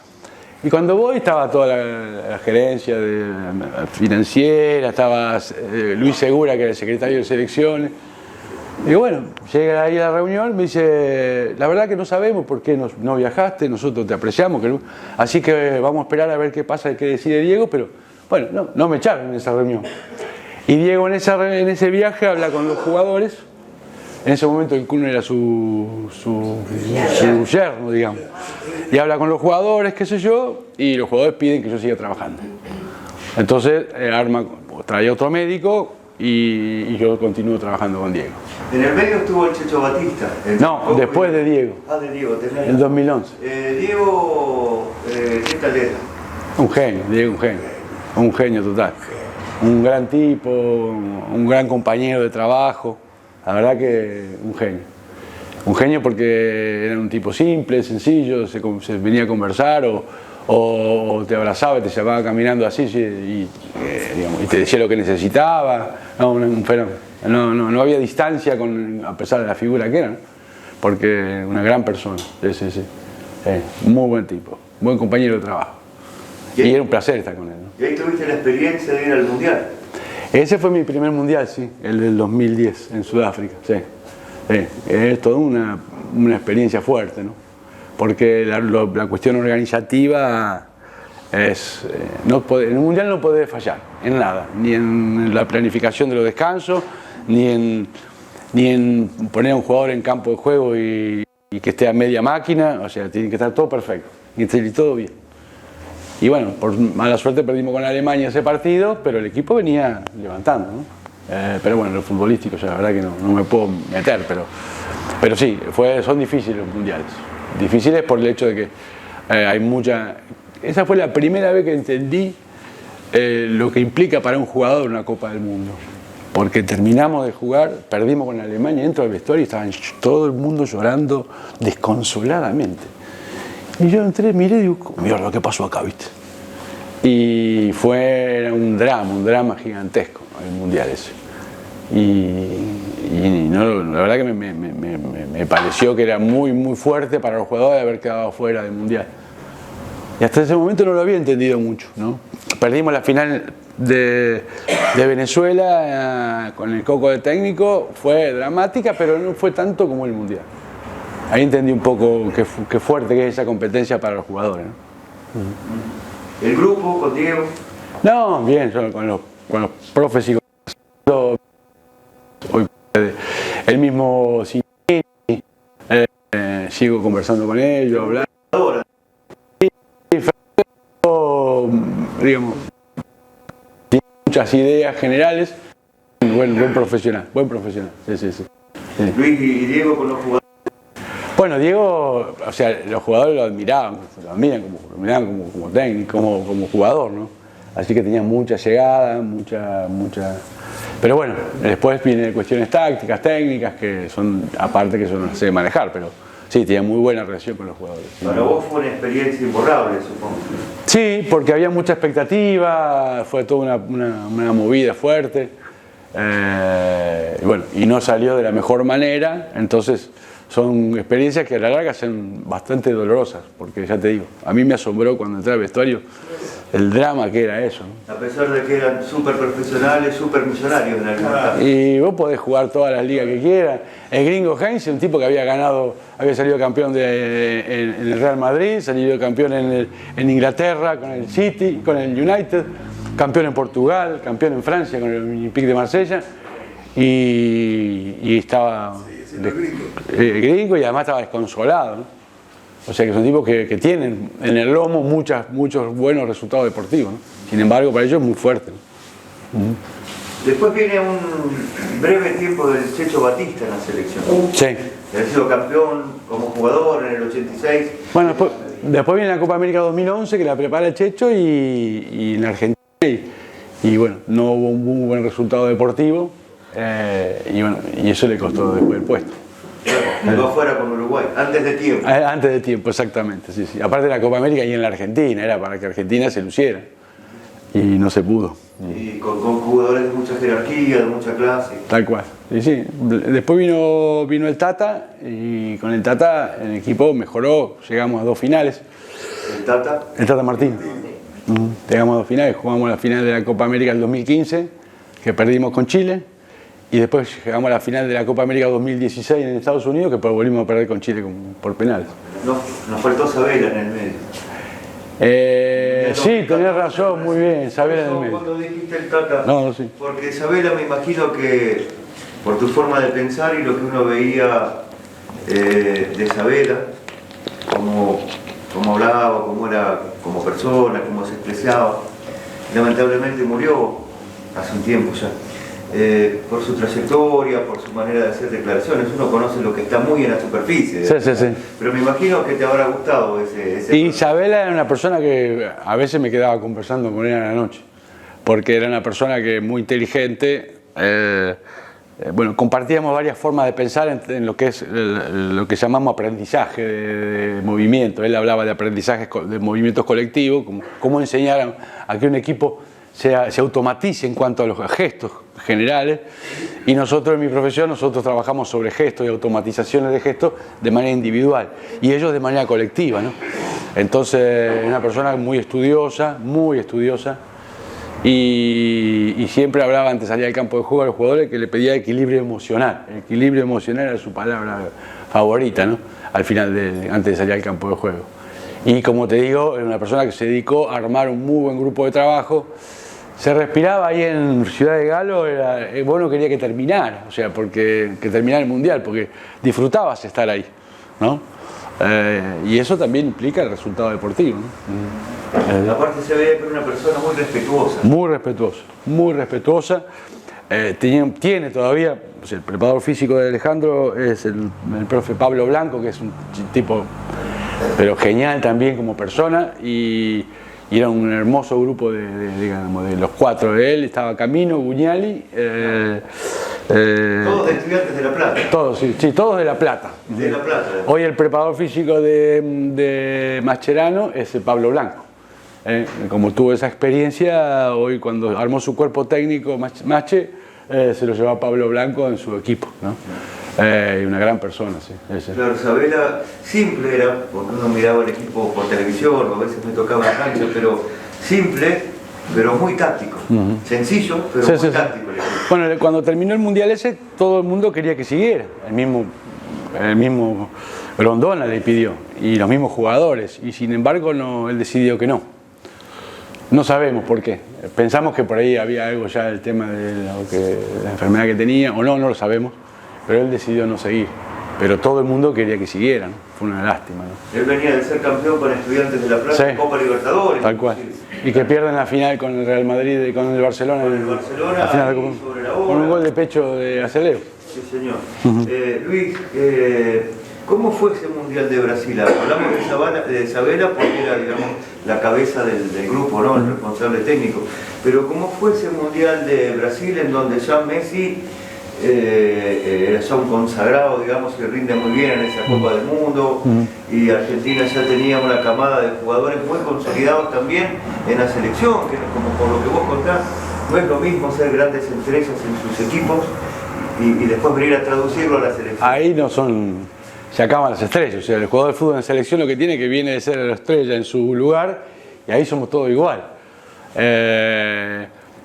Y cuando voy estaba toda la gerencia financiera, estaba Luis Segura, que era el secretario de selecciones. Y bueno, llega ahí a la reunión, me dice, la verdad que no sabemos por qué no viajaste, nosotros te apreciamos, así que vamos a esperar a ver qué pasa, qué decide Diego, pero bueno, no me echaron en esa reunión. Y Diego en ese viaje habla con los jugadores. En ese momento el Kun era su yerno, digamos. Y habla con los jugadores, qué sé yo, y los jugadores piden que yo siga trabajando. Entonces trae otro médico y yo continúo trabajando con Diego. En el medio estuvo el Checho Batista. No, después de Diego. Ah, de Diego, tenés. En 2011. Diego, ¿qué tal era? Un genio, Diego, un genio. Un genio total. Un gran tipo, un gran compañero de trabajo. La verdad que un genio. Un genio porque era un tipo simple, sencillo, se venía a conversar o te abrazaba y te llevaba caminando así y te decía lo que necesitaba. No, un fenómeno. No había distancia a pesar de la figura que era, ¿no? Porque una gran persona. Sí. Muy buen tipo, buen compañero de trabajo. Y era un placer estar con él, ¿no? ¿Y ahí tuviste la experiencia de ir al Mundial? Ese fue mi primer mundial, sí, el del 2010 en Sudáfrica, sí. Es toda una experiencia fuerte, ¿no? Porque la cuestión organizativa es... en un mundial no podés fallar, en nada, ni en la planificación de los descansos, ni en poner a un jugador en campo de juego y que esté a media máquina, o sea, tiene que estar todo perfecto, y todo bien. Y bueno, por mala suerte perdimos con Alemania ese partido, pero el equipo venía levantando, ¿no? Pero bueno, los futbolísticos, la verdad que no me puedo meter, pero sí, son difíciles los mundiales. Difíciles por el hecho de que hay mucha... Esa fue la primera vez que entendí lo que implica para un jugador una Copa del Mundo. Porque terminamos de jugar, perdimos con Alemania, dentro del vestuario y estaban todo el mundo llorando desconsoladamente. Y yo entré, miré y digo, mierda, ¿qué pasó acá, viste? Y fue un drama gigantesco el mundial ese. Y no, la verdad que me pareció que era muy, muy fuerte para los jugadores haber quedado fuera del mundial. Y hasta ese momento no lo había entendido mucho, ¿no? Perdimos la final de Venezuela con el Coco de técnico, fue dramática, pero no fue tanto como el mundial. Ahí entendí un poco qué fuerte que es esa competencia para los jugadores, ¿no? ¿El grupo con Diego? No, bien, yo con los profes sigo hoy el mismo sigo conversando con ellos, hablando. Digamos, tiene muchas ideas generales, buen profesional, sí. Luis y Diego con los jugadores. Bueno, Diego, o sea, los jugadores lo admiran como técnico, como jugador, ¿no? Así que tenía mucha llegada, mucha... Pero bueno, después vienen cuestiones tácticas, técnicas, que son, aparte que eso no sé manejar, pero sí, tenía muy buena relación con los jugadores. Para vos fue una experiencia imborrable, supongo. Sí, porque había mucha expectativa, fue toda una movida fuerte, y bueno, y no salió de la mejor manera, entonces... Son experiencias que a la larga son bastante dolorosas, porque ya te digo, a mí me asombró cuando entré al vestuario el drama que era eso, ¿no? A pesar de que eran súper profesionales, súper millonarios en algún caso. Y vos podés jugar todas las ligas que quieras. El gringo Heinz, un tipo que había salido campeón en el Real Madrid, salido campeón en Inglaterra con el City, con el United, campeón en Portugal, campeón en Francia con el Olympique de Marsella, y estaba... gringo y además estaba desconsolado, ¿no? O sea que son tipos que tienen en el lomo muchos buenos resultados deportivos, ¿no? Sin embargo, para ellos es muy fuerte, ¿no? Después viene un breve tiempo del Checho Batista en la selección. Sí. Ha sido campeón como jugador en el 86. Bueno, después viene la Copa América 2011 que la prepara el Checho y en Argentina y bueno, no hubo un muy buen resultado deportivo. Y bueno, y eso le costó después el puesto. Quedó afuera con Uruguay, antes de tiempo. Antes de tiempo, exactamente, sí, sí. Aparte de la Copa América y en la Argentina, era para que Argentina se luciera. Y no se pudo. Y con jugadores de mucha jerarquía, de mucha clase. Tal cual. Y sí. Después vino el Tata y con el Tata el equipo mejoró, llegamos a 2 finales. El Tata. El Tata Martino. Llegamos a 2 finales, jugamos la final de la Copa América del 2015, que perdimos con Chile. Y después llegamos a la final de la Copa América 2016 en Estados Unidos, que volvimos a perder con Chile por penales. Nos faltó Sabela en el medio. Sí, tenés razón, muy bien, Sabela en el medio. Cuando dijiste el Tata, No, sí. porque Sabela me imagino que por tu forma de pensar y lo que uno veía de Sabela, cómo hablaba, cómo era como persona, cómo se expresaba, lamentablemente murió hace un tiempo ya. Por su trayectoria, por su manera de hacer declaraciones, uno conoce lo que está muy en la superficie. Sí, sí, sí. Pero me imagino que te habrá gustado ese Y Isabela era una persona que a veces me quedaba conversando con ella en la noche, porque era una persona que muy inteligente. Bueno, compartíamos varias formas de pensar en lo que es lo que llamamos aprendizaje de movimiento. Él hablaba de aprendizajes de movimientos colectivos, cómo enseñar a que un equipo se automatice en cuanto a los gestos generales, y nosotros en mi profesión trabajamos sobre gestos y automatizaciones de gestos de manera individual y ellos de manera colectiva, ¿no? Entonces una persona muy estudiosa y siempre hablaba antes de salir al campo de juego a los jugadores que le pedía equilibrio emocional. El equilibrio emocional era su palabra favorita, ¿no? Antes de salir al campo de juego. Y como te digo, era una persona que se dedicó a armar un muy buen grupo de trabajo. Se respiraba ahí en Ciudad de Galo, bueno, quería que terminara, o sea, que terminara el Mundial, porque disfrutabas estar ahí, ¿no? Y eso también implica el resultado deportivo, ¿no? Aparte se veía que era una persona muy respetuosa. Muy respetuosa. Tiene todavía, o sea, el preparador físico de Alejandro es el profe Pablo Blanco, que es un tipo, pero genial también como persona, y era un hermoso grupo de los 4 de él. Estaba Camino, Guñali, todos estudiantes de La Plata. Todos, sí, todos de La Plata. De La Plata. Hoy el preparador físico de Mascherano es Pablo Blanco. Como tuvo esa experiencia, hoy cuando armó su cuerpo técnico Mache, se lo llevó a Pablo Blanco en su equipo, ¿no? Una gran persona, sí. Claro, Sabela simple era, porque uno miraba el equipo por televisión, o a veces me tocaba en cancha, pero simple, pero muy táctico. Sencillo, pero muy táctico. Bueno, cuando terminó el Mundial ese, todo el mundo quería que siguiera. El mismo Grondona le pidió, y los mismos jugadores, y sin embargo él decidió que no. No sabemos por qué. Pensamos que por ahí había algo ya del tema de la enfermedad que tenía, o no lo sabemos. Pero él decidió no seguir. Pero todo el mundo quería que siguieran. Fue una lástima, ¿no? Él venía de ser campeón con Estudiantes de La Plata, sí, Copa Libertadores. Tal cual. Y que pierden la final con el Real Madrid y con el Barcelona. Con el Barcelona, la final sobre la hora. Con un gol de pecho de Aceleo. Sí, señor. Luis, ¿cómo fue ese Mundial de Brasil? Hablamos de Sabela porque era, digamos, la cabeza del grupo, ¿no? El responsable técnico. Pero ¿cómo fue ese Mundial de Brasil en donde ya Messi era ya un consagrado, digamos, que rinde muy bien en esa Copa del Mundo, y Argentina ya tenía una camada de jugadores muy consolidados también en la selección, que como por lo que vos contás, no es lo mismo ser grandes estrellas en sus equipos y después venir a traducirlo a la selección? Ahí se acaban las estrellas, o sea, el jugador de fútbol en selección lo que tiene que viene de ser la estrella en su lugar, y ahí somos todos igual.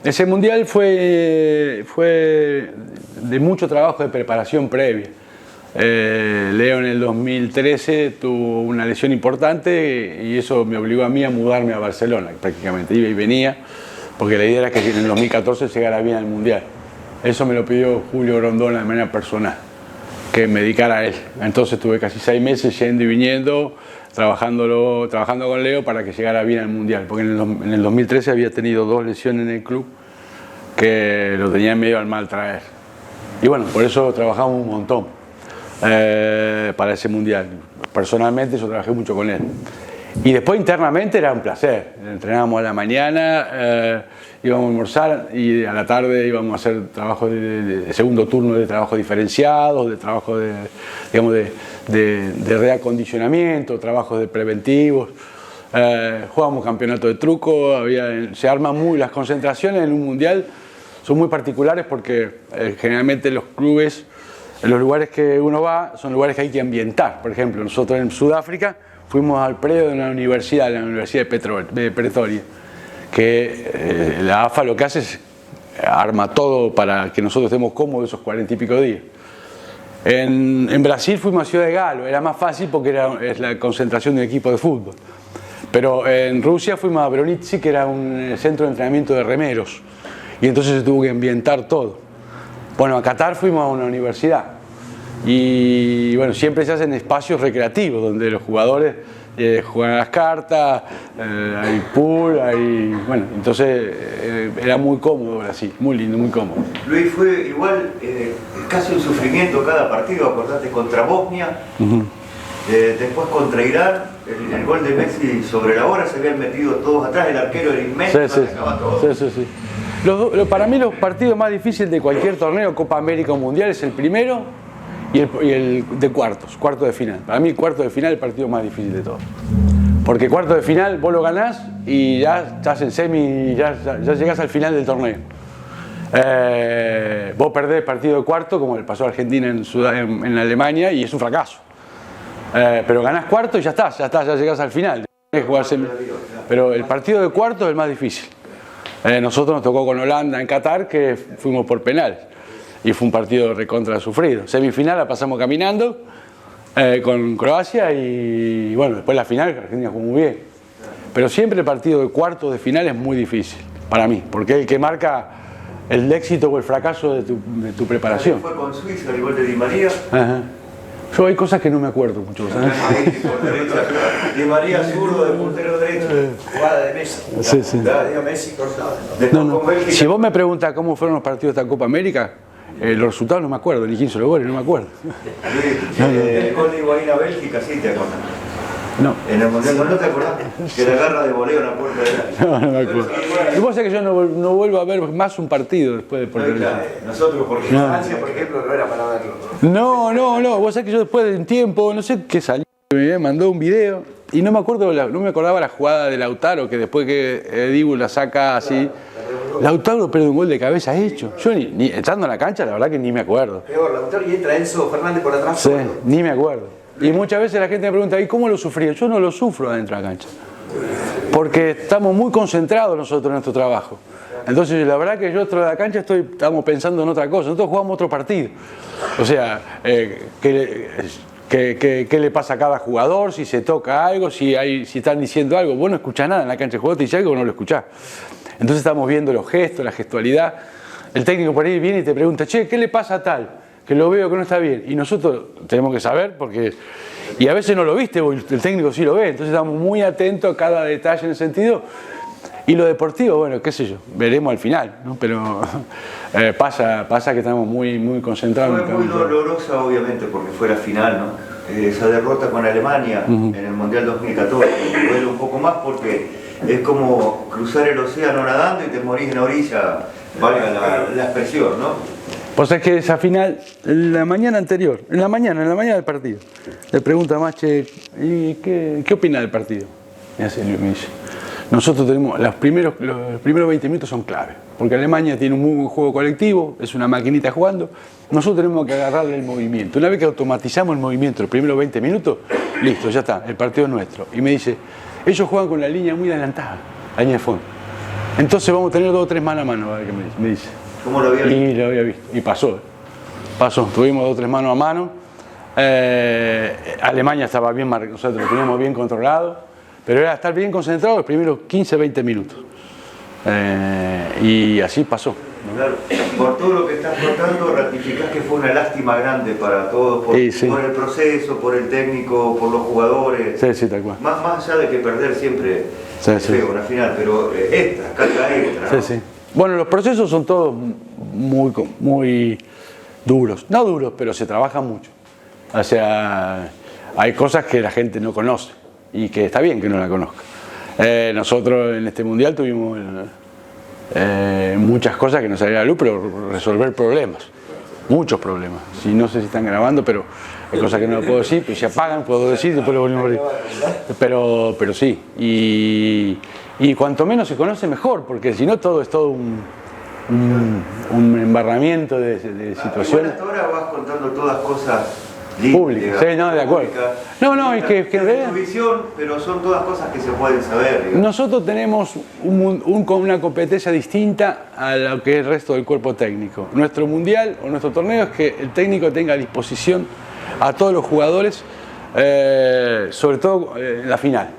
Ese mundial fue de mucho trabajo de preparación previa. Leo en el 2013 tuvo una lesión importante y eso me obligó a mí a mudarme a Barcelona, prácticamente iba y venía, porque la idea era que en el 2014 llegara bien al mundial. Eso me lo pidió Julio Grondona de manera personal, que me dedicara a él. Entonces tuve casi 6 meses yendo y viniendo, trabajando con Leo para que llegara bien al mundial, porque en el 2013 había tenido 2 lesiones en el club que lo tenía medio al mal traer. Y bueno, por eso trabajamos un montón para ese mundial. Personalmente yo trabajé mucho con él. Y después internamente era un placer. Entrenábamos a la mañana, íbamos a almorzar y a la tarde íbamos a hacer trabajo de segundo turno de trabajo diferenciados, de trabajo digamos, de reacondicionamiento, trabajos de preventivos. Jugábamos campeonato de truco, se arman las concentraciones en un mundial son muy particulares porque generalmente los clubes, en los lugares que uno va, son lugares que hay que ambientar. Por ejemplo, nosotros en Sudáfrica fuimos al predio de una universidad, la Universidad de Pretoria, que la AFA lo que hace es arma todo para que nosotros estemos cómodos esos 40 y pico días. En Brasil fuimos a Ciudad de Galo, era más fácil porque es la concentración de un equipo de fútbol. Pero en Rusia fuimos a Bronici, que era un centro de entrenamiento de remeros, y entonces se tuvo que ambientar todo. Bueno, a Qatar fuimos a una universidad y bueno, siempre se hacen espacios recreativos donde los jugadores juegan a las cartas, hay pool, bueno, entonces era muy cómodo Brasil, muy lindo, muy cómodo. Luis, fue igual casi un sufrimiento cada partido, acordate, contra Bosnia, después contra Irán, el gol de Messi sobre la hora, se habían metido todos atrás, el arquero era inmenso, todo. Sí. Para mí los partidos más difíciles de cualquier torneo, Copa América o Mundial, es el primero y el de cuarto de final. Para mí cuarto de final es el partido más difícil de todos. Porque cuarto de final vos lo ganás y ya estás en semi, ya llegás al final del torneo. Vos perdés el partido de cuarto, como le pasó a Argentina en Alemania, y es un fracaso. Pero ganás cuarto y ya llegás al final. Pero el partido de cuarto es el más difícil. Nosotros nos tocó con Holanda en Qatar, que fuimos por penal y fue un partido recontra sufrido. Semifinal la pasamos caminando con Croacia y bueno, después la final, Argentina jugó muy bien. Pero siempre el partido de cuartos de final es muy difícil para mí, porque es el que marca el éxito o el fracaso de tu preparación. Fue con Suiza el gol de Di María. Ajá. Yo hay cosas que no me acuerdo mucho, ¿sabes? Di María zurdo de puntero derecho. Jugada de Messi. Sí. Dio Messi cortado. No. Si vos me preguntás cómo fueron los partidos de esta Copa América, los resultados no me acuerdo, ni quién hizo los goles, no me acuerdo. El gol de Higuaín a Bélgica, sí te acuerdas. No. En el Mundial no te acordás que la agarra de voleo en la puerta de la... No me acuerdo. Y vos sabés que yo no vuelvo a ver más un partido después de Portugal. Nosotros, porque Francia, por ejemplo, no era para verlo. No. Vos sabés que yo después de un tiempo, no sé qué salió, me mandó un video y no me acordaba la jugada de Lautaro, que después que Dibu la saca así. Lautaro pierde un gol de cabeza hecho. Yo ni estando en la cancha, la verdad que ni me acuerdo. Peor, Lautaro y entra Enzo Fernández por atrás. Sí, ni me acuerdo. Y muchas veces la gente me pregunta, ¿y cómo lo sufrí? Yo no lo sufro adentro de la cancha. Porque estamos muy concentrados nosotros en nuestro trabajo. Entonces, la verdad que yo dentro de la cancha estamos pensando en otra cosa. Nosotros jugamos otro partido. O sea, ¿qué le pasa a cada jugador? Si se toca algo, si están diciendo algo. Vos no escuchás nada en la cancha. El jugador te dice algo, vos no lo escuchás. Entonces estamos viendo los gestos, la gestualidad. El técnico por ahí viene y te pregunta, che, ¿qué le pasa a tal? Que lo veo que no está bien. Y nosotros tenemos que saber porque... Y a veces no lo viste, el técnico sí lo ve. Entonces estamos muy atentos a cada detalle en el sentido. Y lo deportivo, bueno, qué sé yo, veremos al final, ¿no? Pero pasa que estamos muy concentrados. Fue muy dolorosa, obviamente, porque fue la final, ¿no? Esa derrota con Alemania en el Mundial 2014. Duele un poco más porque es como cruzar el océano nadando y te morís en la orilla, valga la expresión, ¿no? Pues es que esa final, la mañana anterior, en la mañana del partido, le pregunta a Mache, ¿y qué opina del partido? Y así me dice, nosotros tenemos, los primeros 20 minutos son clave, porque Alemania tiene un muy buen juego colectivo, es una maquinita jugando, nosotros tenemos que agarrarle el movimiento. Una vez que automatizamos el movimiento, los primeros 20 minutos, listo, ya está, el partido es nuestro. Y me dice, ellos juegan con la línea muy adelantada, la línea de fondo. Entonces vamos a tener 2 o 3 mano a mano, a ver qué me dice. ¿Cómo lo había visto? Y lo había visto, y pasó, tuvimos 2 o 3 mano a mano. Alemania estaba bien marcado, nosotros lo teníamos bien controlado, pero era estar bien concentrado los primeros 15-20 minutos. Y así pasó, ¿no? Claro, por todo lo que estás contando, ratificás que fue una lástima grande para todos, por el proceso, por el técnico, por los jugadores. Sí, tal cual. Más allá de que perder siempre es feo una final, pero carga extra, ¿no? Sí. Bueno, los procesos son todos muy duros. No duros, pero se trabaja mucho. O sea, hay cosas que la gente no conoce. y que está bien que no la conozca. Nosotros en este mundial tuvimos muchas cosas que no salían a la luz, pero resolver problemas, muchos problemas. Si no sé si están grabando, pero hay cosas que no lo puedo decir, pues se apagan, puedo decir, después lo volvemos a abrir. Pero sí, y cuanto menos se conoce mejor, porque si no todo es todo un embarramiento de situaciones. Hasta ahora vas contando todas cosas públicas, sí, no, de acuerdo. No, es que en realidad... tu visión, pero son todas cosas que se pueden saber. Digamos. Nosotros tenemos una competencia distinta a lo que es el resto del cuerpo técnico. Nuestro mundial o nuestro torneo es que el técnico tenga a disposición a todos los jugadores, sobre todo en la final.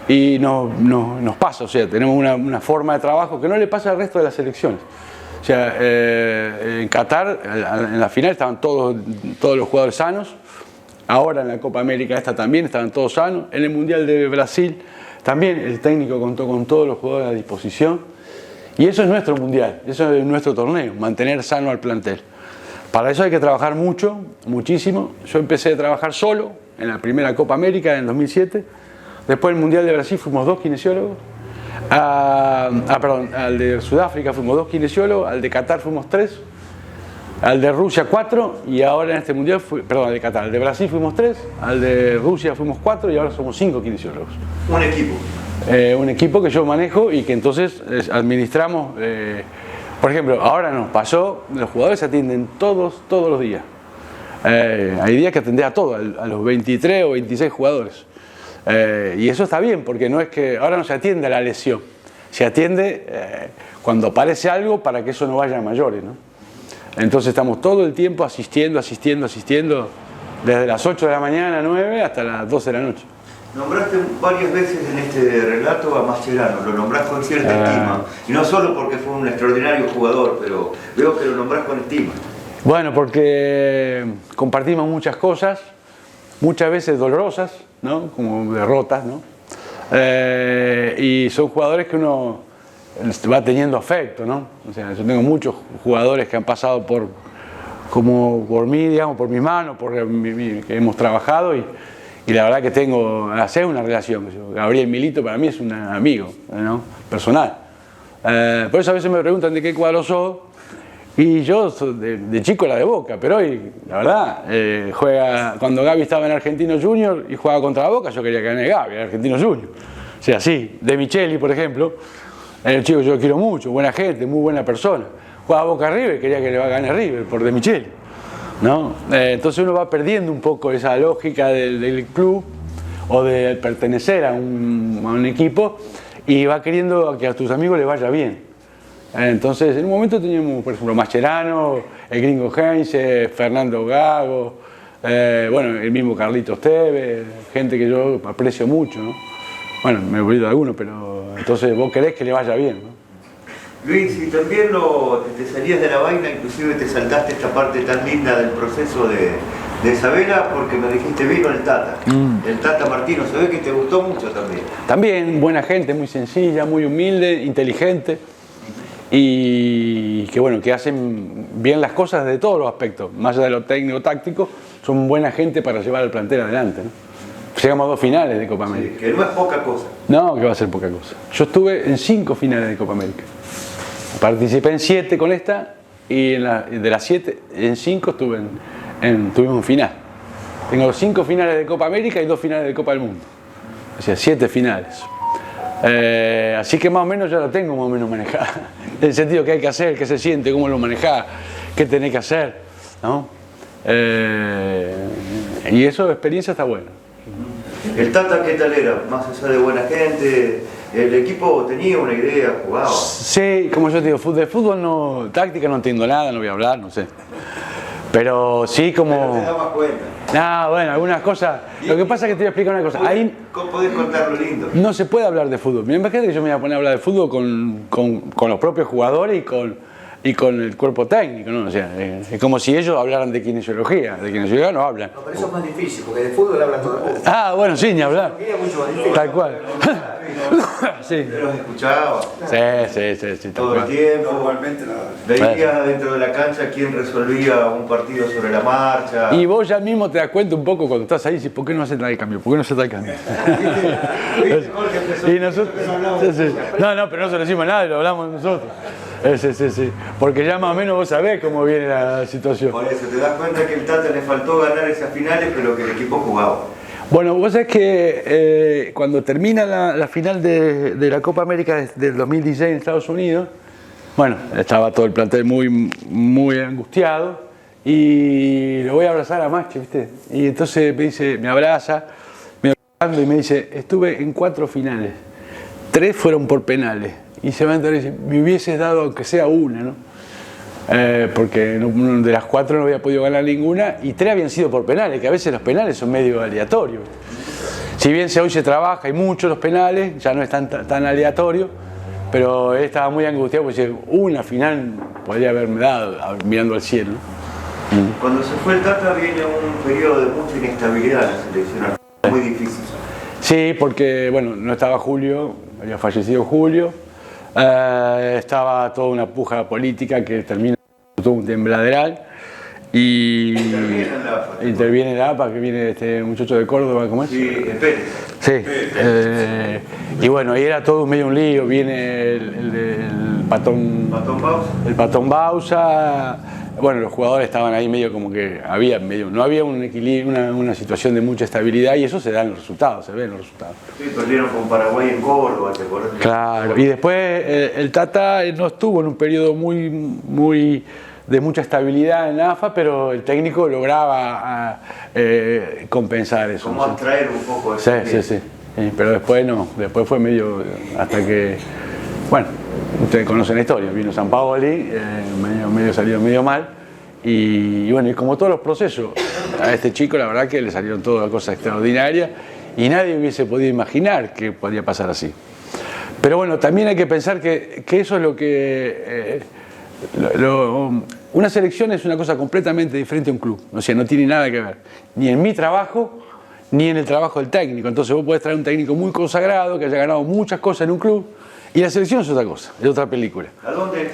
Y nos pasa, o sea, tenemos una forma de trabajo que no le pasa al resto de las selecciones. O sea, en Qatar, en la final estaban todos los jugadores sanos. Ahora en la Copa América esta también estaban todos sanos. En el Mundial de Brasil también el técnico contó con todos los jugadores a disposición. Y eso es nuestro mundial, eso es nuestro torneo, mantener sano al plantel. Para eso hay que trabajar mucho, muchísimo. Yo empecé a trabajar solo en la primera Copa América en 2007. Después el Mundial de Brasil fuimos 2 kinesiólogos. Al de Sudáfrica fuimos 2 kinesiólogos, al de Qatar fuimos 3, al de Rusia 4 y ahora en este mundial, al de Qatar, al de Brasil fuimos 3, al de Rusia fuimos 4 y ahora somos 5 kinesiólogos. Un equipo. Un equipo que yo manejo y que entonces administramos, por ejemplo, ahora nos pasó, los jugadores se atienden todos los días. Hay días que atendés a todos, a los 23 o 26 jugadores. Y eso está bien, porque no es que ahora no se atiende a la lesión, se atiende cuando aparece algo para que eso no vaya a mayores, ¿no? Entonces estamos todo el tiempo asistiendo, desde las 8 de la mañana, 9 hasta las 12 de la noche. Nombraste varias veces en este relato a Mascherano, lo nombrás con cierta estima, y no solo porque fue un extraordinario jugador, pero veo que lo nombrás con estima. Bueno, porque compartimos muchas cosas, muchas veces dolorosas, ¿no? Como derrotas, ¿no? Y son jugadores que uno va teniendo afecto, ¿no? O sea, yo tengo muchos jugadores que han pasado por mí, digamos, por mis manos, que hemos trabajado y la verdad que tengo una relación. Gabriel Milito para mí es un amigo, ¿no? Personal. Por eso a veces me preguntan de qué cuadro sos. Y yo de chico era de Boca, pero hoy, la verdad, cuando Gaby estaba en Argentinos Juniors y jugaba contra Boca, yo quería que gane Gaby, en Argentinos Juniors. O sea, sí, De Micheli, por ejemplo, el chico yo lo quiero mucho, buena gente, muy buena persona. Jugaba Boca River, quería que le gane River por De Micheli, ¿no? Entonces uno va perdiendo un poco esa lógica del club o de pertenecer a un equipo y va queriendo que a tus amigos les vaya bien. Entonces, en un momento teníamos, por ejemplo, Mascherano, el gringo Heinze, Fernando Gago, bueno, el mismo Carlitos Tevez, gente que yo aprecio mucho, ¿no? Bueno, me he olvidado de alguno, pero entonces vos querés que le vaya bien, ¿no? Luis, y también te salías de la vaina, inclusive te saltaste esta parte tan linda del proceso de Isabela, porque me dijiste vino el Tata. El Tata Martino, se ve que te gustó mucho también. También, buena gente, muy sencilla, muy humilde, inteligente. Y que bueno, que hacen bien las cosas de todos los aspectos, más allá de lo técnico-táctico, son buena gente para llevar al plantel adelante, ¿no? Llegamos a 2 finales de Copa América. Sí, que no es poca cosa. No, que va a ser poca cosa. Yo estuve en 5 finales de Copa América. Participé en 7 con esta y de las 7, en 5 tuvimos un final. Tengo 5 finales de Copa América y 2 finales de Copa del Mundo. O sea, 7 finales. Así que más o menos ya lo tengo más o menos manejada. En el sentido que hay que hacer, qué se siente, cómo lo manejás, qué tenés que hacer, ¿no? Y eso, experiencia está buena. ¿El Tata qué tal era? Más allá de buena gente, el equipo tenía una idea, jugaba. Sí, como yo te digo, de fútbol no, táctica no entiendo nada, no voy a hablar, no sé. Pero sí como... Pero te dabas cuenta. No, bueno, algunas cosas... Lo que pasa es que te voy a explicar una cosa. Ahí ¿Cómo podés contar lo lindo? no se puede hablar de fútbol. Imagínate que yo me voy a poner a hablar de fútbol con los propios jugadores y con y con el cuerpo técnico, ¿no? O sea, es como si ellos hablaran de kinesiología no hablan. No, pero eso es más difícil, porque de fútbol habla todo el mundo. Ah, bueno, sí, ni hablar. Es mucho más difícil. Tal cual. Sí. Yo los escuchaba Sí, tal todo el cual. tiempo. Normalmente no. Veía dentro de la cancha quién resolvía un partido sobre la marcha. Y vos ya mismo te das cuenta un poco cuando estás ahí, dices, ¿por qué no hace tal cambio? ¿Por qué no hace tal cambio? ¿Viste, Jorge? Empezó- Y nosotros, sí. No, pero no se lo decimos a nadie, lo hablamos nosotros. Sí. Porque ya más o menos vos sabés cómo viene la situación. Por eso te das cuenta que el Tata le faltó ganar esas finales, pero que el equipo jugaba. Bueno, vos sabés que cuando termina la final de la Copa América del 2016 en Estados Unidos, bueno, estaba todo el plantel muy angustiado y lo voy a abrazar a Maxi, ¿viste? Y entonces me abraza, me abrazando y me dice, estuve en 4 finales, 3 fueron por penales. Y se va a enterar y dice, me hubieses dado aunque sea una, ¿no? Porque de las 4 no había podido ganar ninguna y 3 habían sido por penales, que a veces los penales son medio aleatorios. Si bien hoy se trabaja y mucho los penales, ya no es tan aleatorio, pero él estaba muy angustiado porque dice, una final podría haberme dado mirando al cielo. Cuando se fue el Tata viene un periodo de mucha inestabilidad en la selección, muy difícil. Sí, porque bueno, no estaba Julio, había fallecido Julio, estaba toda una puja política que termina todo un tembladeral y interviene la APA, que viene este muchacho de Córdoba, ¿cómo es? Sí, Pérez. Sí, y bueno, ahí era todo medio un lío, viene el patón Bausa. El patón Bausa, bueno, los jugadores estaban ahí medio como que no había un equilibrio, una situación de mucha estabilidad y eso se da en los resultados, se ve en los resultados. Sí, perdieron con Paraguay en Córdoba, ¿te acuerdas? Claro, y después el Tata no estuvo en un periodo muy de mucha estabilidad en AFA, pero el técnico lograba compensar eso. Como abstraer un poco Sí, eso. sí, pero después no, después fue medio, hasta que, bueno, ustedes conocen la historia, vino Sampaoli, medio salió medio mal, y bueno, y como todos los procesos, a este chico la verdad que le salieron todas cosas extraordinarias, y nadie hubiese podido imaginar que podría pasar así. Pero bueno, también hay que pensar que eso es lo que... una selección es una cosa completamente diferente a un club, o sea, no tiene nada que ver, ni en mi trabajo, ni en el trabajo del técnico. Entonces vos podés traer un técnico muy consagrado, que haya ganado muchas cosas en un club, y la selección es otra cosa, es otra película. ¿A dónde es?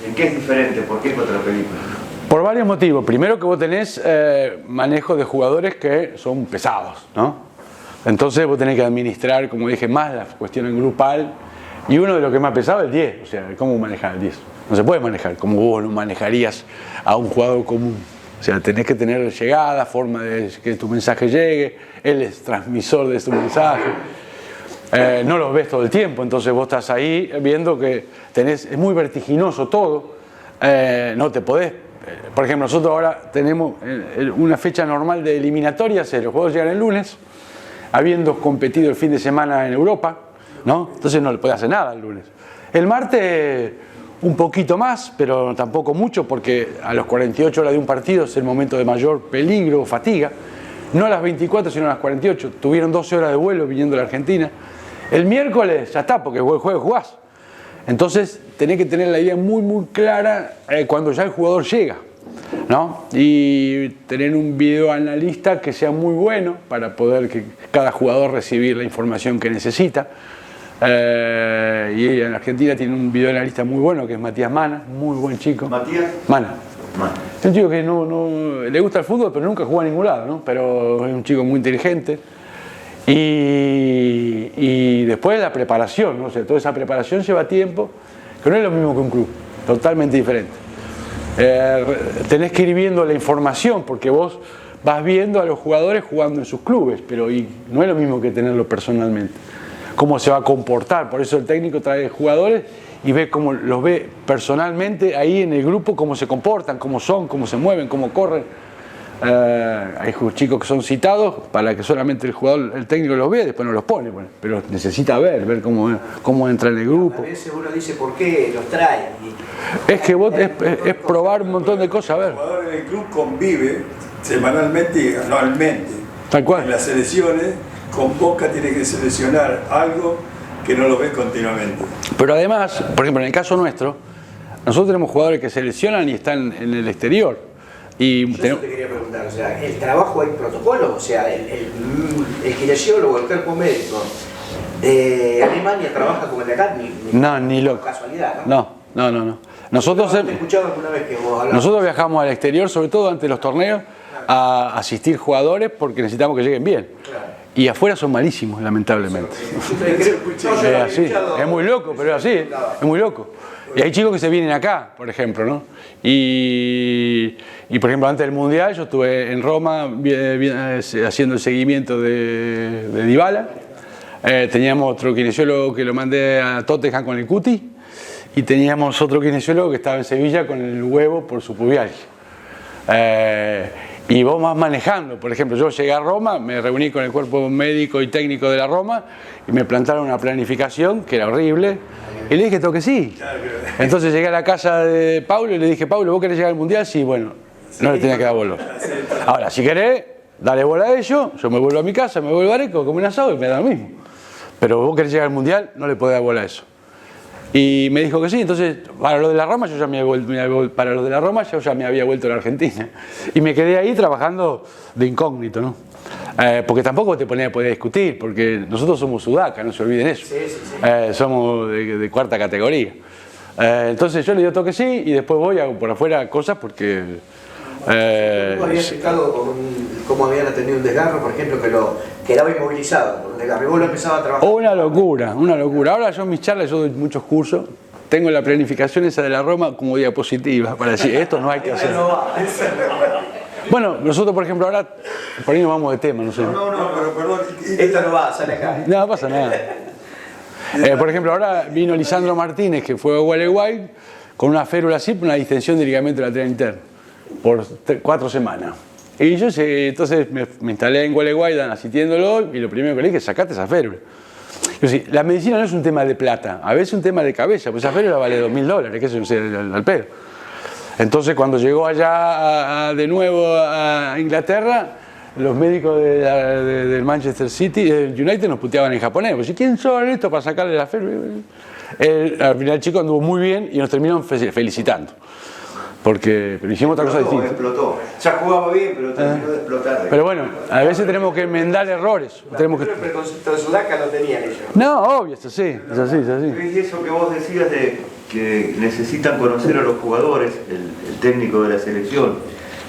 ¿En qué es diferente? ¿Por qué es otra película? Por varios motivos. Primero que vos tenés manejo de jugadores que son pesados, ¿no? Entonces vos tenés que administrar, como dije, más la cuestión grupal, y uno de los que más pesaba es el 10, o sea, cómo manejar el 10. No se puede manejar como vos lo manejarías a un jugador común. O sea, tenés que tener llegada, forma de que tu mensaje llegue, él es transmisor de tu mensaje. No los ves todo el tiempo, entonces vos estás ahí viendo que es muy vertiginoso todo. No te podés. Por ejemplo, nosotros ahora tenemos una fecha normal de eliminatoria, los juegos llegan el lunes, habiendo competido el fin de semana en Europa, ¿no? Entonces no le podés hacer nada el lunes. El martes un poquito más, pero tampoco mucho, porque a las 48 horas de un partido es el momento de mayor peligro o fatiga. No a las 24, sino a las 48. Tuvieron 12 horas de vuelo viniendo de la Argentina. El miércoles ya está, porque el jueves jugás. Entonces tenés que tener la idea muy clara cuando ya el jugador llega, ¿no? Y tener un videoanalista que sea muy bueno para poder que cada jugador recibir la información que necesita. Y en Argentina tiene un videoanalista muy bueno que es Matías Mana, muy buen chico. ¿Matías? Mana. Es un chico que no le gusta el fútbol, pero nunca jugó a ningún lado, ¿no? Pero es un chico muy inteligente. Y después la preparación, ¿no? O sea, toda esa preparación lleva tiempo, que no es lo mismo que un club, totalmente diferente. Tenés que ir viendo la información, porque vos vas viendo a los jugadores jugando en sus clubes, pero no es lo mismo que tenerlo personalmente. Cómo se va a comportar, por eso el técnico trae jugadores y ve cómo los ve personalmente ahí en el grupo, cómo se comportan, cómo son, cómo se mueven, cómo corren. Hay chicos que son citados para que solamente el técnico los vea, después no los pone, bueno, pero necesita ver cómo entra en el grupo. A veces uno dice por qué los trae. Es que vos es probar un montón de cosas, a ver. El jugador en el club convive semanalmente y anualmente. Tal cual. En las selecciones, con Boca tiene que seleccionar algo que no lo ves continuamente. Pero además, por ejemplo, en el caso nuestro, nosotros tenemos jugadores que se lesionan y están en el exterior. Y Yo eso te quería preguntar, o sea, ¿el trabajo hay protocolo? O sea, el kinesiólogo, el cuerpo médico de Alemania trabaja como el de acá, ni loco. Casualidad, ¿no? No. Nosotros, ¿Te he escuchado alguna vez que vos hablás? nosotros viajamos al exterior, sobre todo ante los torneos, a asistir jugadores porque necesitamos que lleguen bien. Claro. Y afuera son malísimos, lamentablemente. Es así, es muy loco, pero es así, es muy loco. Y hay chicos que se vienen acá, por ejemplo, ¿no? Y por ejemplo, antes del Mundial yo estuve en Roma haciendo el seguimiento de Dybala. Teníamos otro kinesiólogo que lo mandé a Tottenham con el cuti. Y teníamos otro kinesiólogo que estaba en Sevilla con el huevo por su pubialgia. Y vos vas manejando, por ejemplo, yo llegué a Roma, me reuní con el cuerpo médico y técnico de la Roma y me plantaron una planificación que era horrible y le dije que sí. Entonces llegué a la casa de Paulo y le dije, Paulo, ¿vos querés llegar al Mundial? Sí, bueno, no le tenía que dar bola. Ahora, si querés, dale bola a ellos, yo me vuelvo a mi casa, me vuelvo a Areco, como un asado y me da lo mismo. Pero vos querés llegar al Mundial, no le podés dar bola a eso. Y me dijo que sí, entonces para lo de la Roma yo ya me había vuelto a la Argentina y me quedé ahí trabajando de incógnito, ¿no? Porque tampoco te ponía a poder discutir, porque nosotros somos sudaca, no se olviden eso. Somos de cuarta categoría. Entonces yo le digo que sí y después voy hago por afuera cosas porque... ¿Cómo habías explicado cómo habían atendido un desgarro, por ejemplo, que quedaba inmovilizado por un desgarro? Y vos lo empezabas a trabajar. Una locura. Ahora yo en mis charlas, yo doy muchos cursos, tengo la planificación esa de la Roma como diapositiva para decir, esto no hay que hacer. Bueno, nosotros por ejemplo ahora, por ahí nos vamos de tema, no sé. No, pero perdón. Esto no va, sale acá. No pasa nada. Por ejemplo, ahora vino Lisandro Martínez, que fue a Gualeguay, con una férula así, una distensión de ligamento lateral interno, por 4 semanas. Y yo entonces me instalé en Gualeguay asistiéndolo y lo primero que le dije es sacate esa férula. Yo, sí, la medicina no es un tema de plata, a veces es un tema de cabeza, pues esa férula vale $2.000, que eso es al pedo. Entonces cuando llegó allá de nuevo a Inglaterra, los médicos del Manchester City, del United, nos puteaban en japonés. Pues, ¿quién son estos para sacarle la férula? Al final el chico anduvo muy bien y nos terminaron felicitando. Pero hicimos otra cosa distinta. Explotó. Ya jugaba bien, pero terminó de explotar. Pero bueno, a veces tenemos que enmendar errores. Pero el preconcepto de Sudaca no tenían ellos. No, obvio, es así. Y eso que vos decías de que necesitan conocer a los jugadores, el técnico de la selección,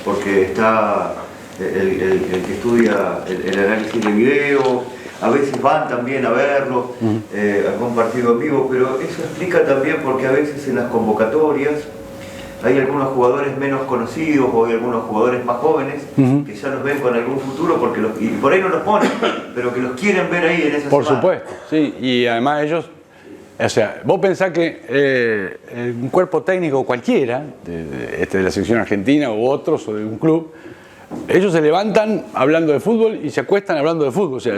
porque está el que estudia el análisis de video, a veces van también a verlo, algún partido en vivo, pero eso explica también porque a veces en las convocatorias hay algunos jugadores menos conocidos o hay algunos jugadores más jóvenes que ya los ven con algún futuro porque y por ahí no los ponen, pero que los quieren ver ahí en esa Por semana. supuesto, sí, y además ellos, o sea, vos pensás que un cuerpo técnico cualquiera, de la selección argentina o otros o de un club, ellos se levantan hablando de fútbol y se acuestan hablando de fútbol. O sea,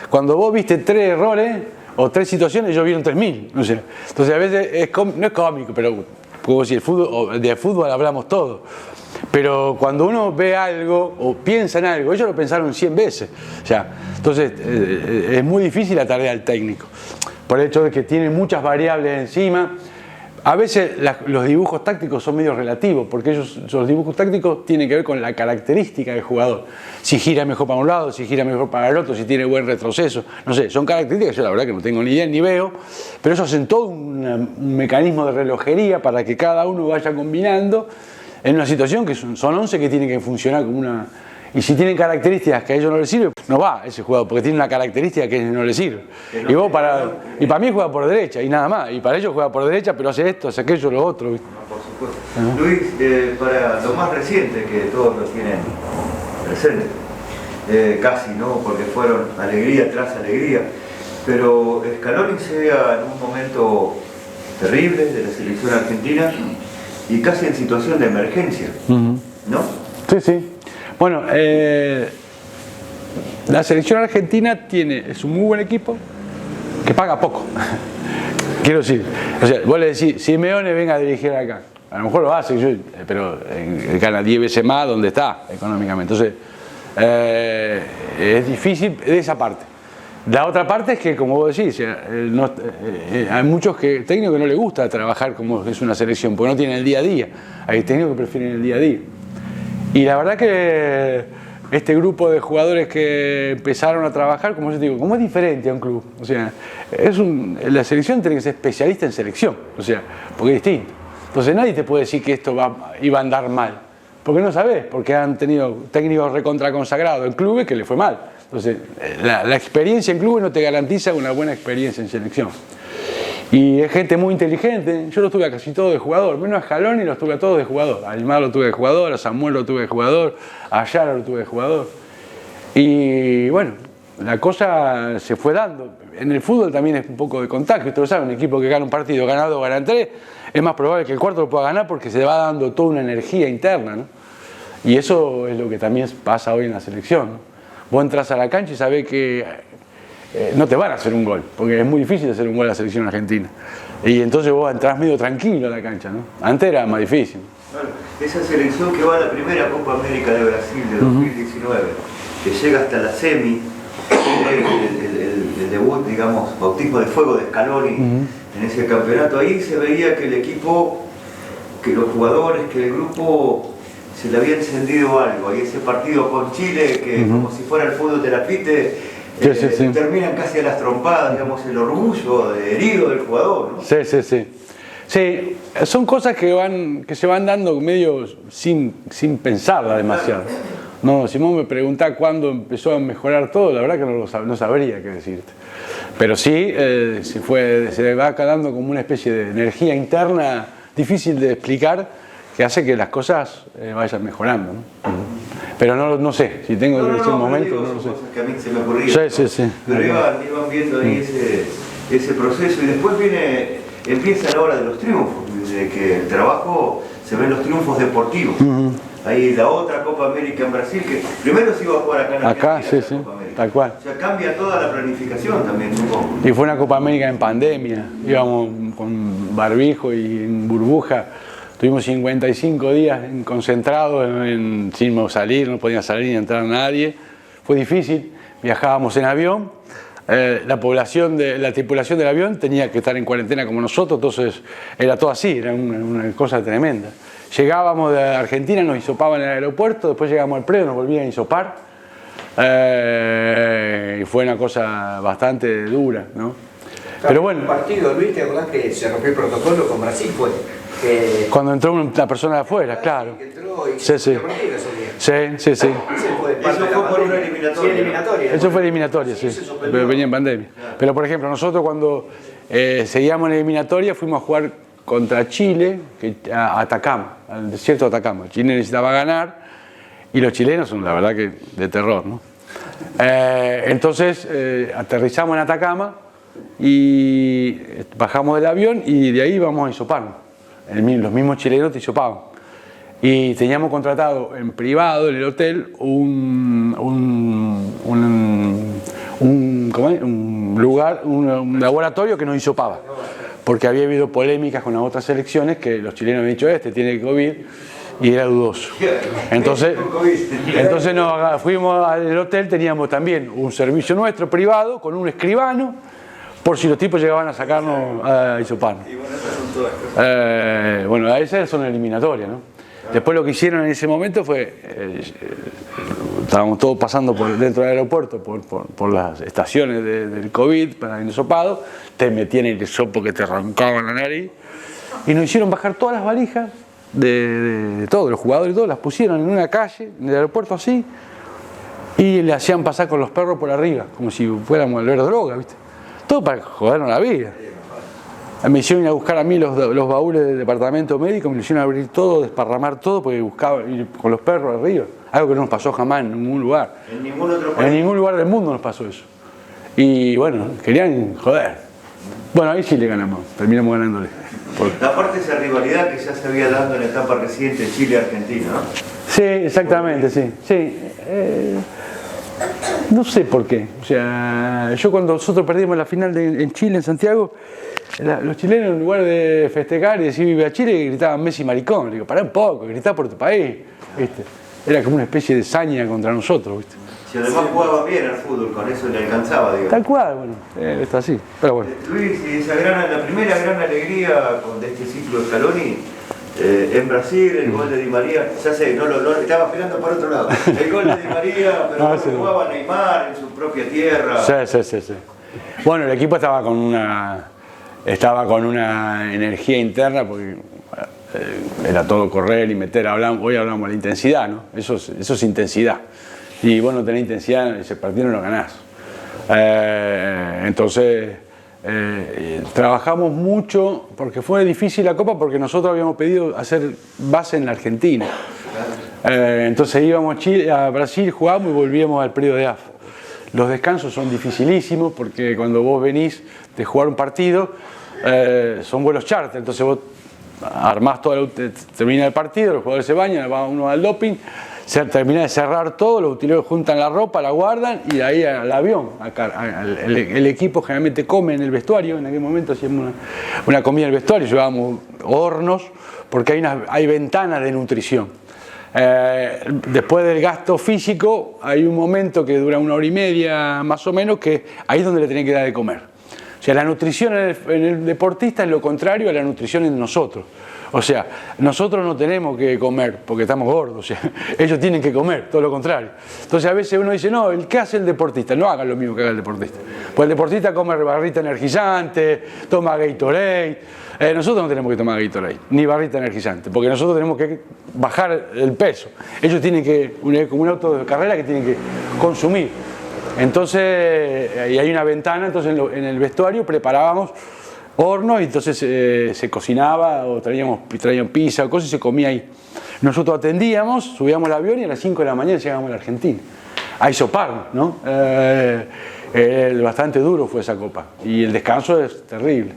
cuando vos viste 3 errores o 3 situaciones, ellos vieron 3.000. O sea, entonces a veces no es cómico, pero como si de fútbol hablamos todo. Pero cuando uno ve algo o piensa en algo, ellos lo pensaron 100 veces. O sea, entonces es muy difícil atardear al técnico. Por el hecho de que tiene muchas variables encima. A veces los dibujos tácticos son medio relativos, porque los dibujos tácticos tienen que ver con la característica del jugador. Si gira mejor para un lado, si gira mejor para el otro, si tiene buen retroceso. No sé, son características, yo la verdad que no tengo ni idea ni veo, pero eso hacen todo un mecanismo de relojería para que cada uno vaya combinando en una situación que son 11 que tienen que funcionar como una... Y si tienen características que a ellos no les sirven, no va ese jugador, porque tiene una característica que no les sirve. Y para mí juega por derecha y nada más. Y para ellos juega por derecha, pero hace esto, hace aquello, lo otro. ¿Viste? Por supuesto. Luis, para lo más reciente, que todos lo tienen presente, casi, ¿no? Porque fueron alegría tras alegría. Pero Scaloni llega en un momento terrible de la selección argentina y casi en situación de emergencia, ¿no? Sí. Bueno, la selección argentina es un muy buen equipo que paga poco. Quiero decir, o sea, vos le decís, Simeone venga a dirigir acá. A lo mejor lo hace, pero gana 10 veces más donde está económicamente. Entonces, es difícil de esa parte. La otra parte es que, como vos decís, hay muchos técnicos que no les gusta trabajar como es una selección, porque no tienen el día a día. Hay técnicos que prefieren el día a día. Y la verdad que este grupo de jugadores que empezaron a trabajar, como yo te digo, como es diferente a un club. O sea, la selección tiene que ser especialista en selección, o sea, porque es distinto. Entonces nadie te puede decir que esto iba a andar mal, porque no sabés, porque han tenido técnicos recontraconsagrados en clubes que les fue mal. Entonces, la experiencia en clubes no te garantiza una buena experiencia en selección. Y es gente muy inteligente. Yo los tuve a casi todos de jugador, menos a Scaloni los tuve a todos de jugador. A Aymar lo tuve de jugador, a Samuel lo tuve de jugador, a Ayala lo tuve de jugador. Y bueno, la cosa se fue dando. En el fútbol también es un poco de contagio. Ustedes lo saben, un equipo que gana un partido, gana 2, gana 3, es más probable que el cuarto lo pueda ganar porque se va dando toda una energía interna, ¿no? Y eso es lo que también pasa hoy en la selección, ¿no? Vos entras a la cancha y sabés que no te van a hacer un gol, porque es muy difícil hacer un gol a la selección argentina. Y entonces vos entrás medio tranquilo a la cancha, ¿no? Antes era más difícil. Bueno, esa selección que va a la primera Copa América de Brasil de 2019, que llega hasta la semi, el debut, digamos, bautismo de fuego de Scaloni en ese campeonato, ahí se veía que el equipo, que los jugadores, que el grupo se le había encendido algo. Y ese partido con Chile, que como si fuera el fútbol de la Pite, terminan casi a las trompadas, digamos, el orgullo herido del jugador, ¿no? Sí, son cosas que se van dando medio sin pensarla demasiado. No, si vos me preguntás cuándo empezó a mejorar todo, la verdad que no sabría qué decirte. Pero sí, se va quedando como una especie de energía interna difícil de explicar, que hace que las cosas vayan mejorando, ¿no? Pero no sé, si tengo que decir un momento, no lo sé. Que a mí se me ocurría. Sí. Pero iban viendo ahí ese proceso y después empieza la hora de los triunfos, de que el trabajo se ven los triunfos deportivos. Ahí la otra Copa América en Brasil, que primero se iba a jugar acá en Argentina. Sí, tal cual. O sea, cambia toda la planificación también, supongo. Y fue una Copa América en pandemia, íbamos con barbijo y en burbuja. Tuvimos 55 días concentrados sin salir, no podía salir ni entrar nadie. Fue difícil, viajábamos en avión. La tripulación del avión tenía que estar en cuarentena como nosotros, entonces era todo así, era una cosa tremenda. Llegábamos de Argentina, nos hisopaban en el aeropuerto, después llegamos al predio, nos volvían a hisopar. Y fue una cosa bastante dura, ¿no? Pero bueno. Un partido, Luis, ¿te acordás que se rompió el protocolo con Brasil? Cuando entró una persona de afuera, claro. Sí. Eso fue por una eliminatoria. Eso fue eliminatoria, sí. Pero venía en pandemia. Pero por ejemplo, nosotros cuando seguíamos en la eliminatoria fuimos a jugar contra Chile, a Atacama, al desierto de Atacama. Chile necesitaba ganar y los chilenos son la verdad que de terror, ¿no? Entonces aterrizamos en Atacama y bajamos del avión y de ahí íbamos a hisoparnos. Los mismos chilenos te hisopaban. Y teníamos contratado en privado en el hotel un laboratorio que nos hisopaba. Porque había habido polémicas con las otras selecciones que los chilenos habían dicho, tiene COVID, y era dudoso. Entonces fuimos al hotel, teníamos también un servicio nuestro privado con un escribano, por si los tipos llegaban a sacarnos a hisoparnos. Bueno, esas son eliminatorias, ¿no? Después lo que hicieron en ese momento fue, estábamos todos pasando dentro del aeropuerto por las estaciones del COVID para el hisopado, te metían el hisopo que te arrancaba la nariz y nos hicieron bajar todas las valijas de todos los jugadores y todo, las pusieron en una calle, en el aeropuerto así, y le hacían pasar con los perros por arriba, como si fuéramos a ver droga, ¿viste? Todo para jodernos la vida. Me hicieron ir a buscar a mí los baúles del departamento médico, me hicieron abrir todo, desparramar todo, porque buscaba ir con los perros arriba. Algo que no nos pasó jamás en ningún lugar. ¿En ningún otro país? En ningún lugar del mundo nos pasó eso. Y bueno, querían joder. Bueno, ahí sí le ganamos, terminamos ganándole. Aparte esa rivalidad que ya se había dado en la etapa reciente Chile-Argentina, ¿no? Sí, exactamente, sí. No sé por qué. O sea, yo cuando nosotros perdimos la final en Chile, en Santiago, los chilenos en lugar de festejar y decir vive a Chile, gritaban Messi maricón. Le digo, pará un poco, gritá por tu país, ¿viste? Era como una especie de saña contra nosotros, ¿viste? Si además jugaba bien al fútbol, con eso le alcanzaba, digamos. Tal cual, bueno, está así. Pero bueno. Luis, y la primera gran alegría de este ciclo de Scaloni, en Brasil, el gol de Di María, ya sé, no estaba esperando por otro lado. El gol de Di María, pero sí. jugaba Neymar en su propia tierra. Sí. Bueno, el equipo estaba con una energía interna porque era todo correr y meter. Hoy hablamos de la intensidad, ¿no? Eso es intensidad. Y vos no tenés intensidad, ese partido no lo ganás. Entonces, trabajamos mucho porque fue difícil la Copa porque nosotros habíamos pedido hacer base en la Argentina. Entonces íbamos a Brasil, jugábamos y volvíamos al periodo de AFA. Los descansos son dificilísimos porque cuando vos venís de jugar un partido, son vuelos charter, entonces vos armás todo, termina el partido, los jugadores se bañan, va uno al doping, se termina de cerrar todo, los utileros juntan la ropa, la guardan y de ahí al avión. El equipo generalmente come en el vestuario, en aquel momento hacíamos una comida en el vestuario, llevábamos hornos porque hay ventanas de nutrición. Después del gasto físico hay un momento que dura 1 hora y media más o menos, que ahí es donde le tenés que dar de comer. O sea, la nutrición en el deportista es lo contrario a la nutrición en nosotros. O sea, nosotros no tenemos que comer porque estamos gordos, o sea, ellos tienen que comer, todo lo contrario. Entonces a veces uno dice, no, ¿qué hace el deportista? No hagan lo mismo que haga el deportista. Pues el deportista come barrita energizante, toma Gatorade. Nosotros no tenemos que tomar Gatorade, ni barrita energizante, porque nosotros tenemos que bajar el peso. Ellos tienen que, como un auto de carrera que tienen que consumir. Entonces, y hay una ventana, entonces en el vestuario preparábamos horno y entonces se cocinaba o traían pizza o cosas y se comía ahí. Nosotros atendíamos, subíamos al avión y a las 5 de la mañana llegábamos a la Argentina. A hisoparnos, ¿no? Bastante duro fue esa Copa y el descanso es terrible.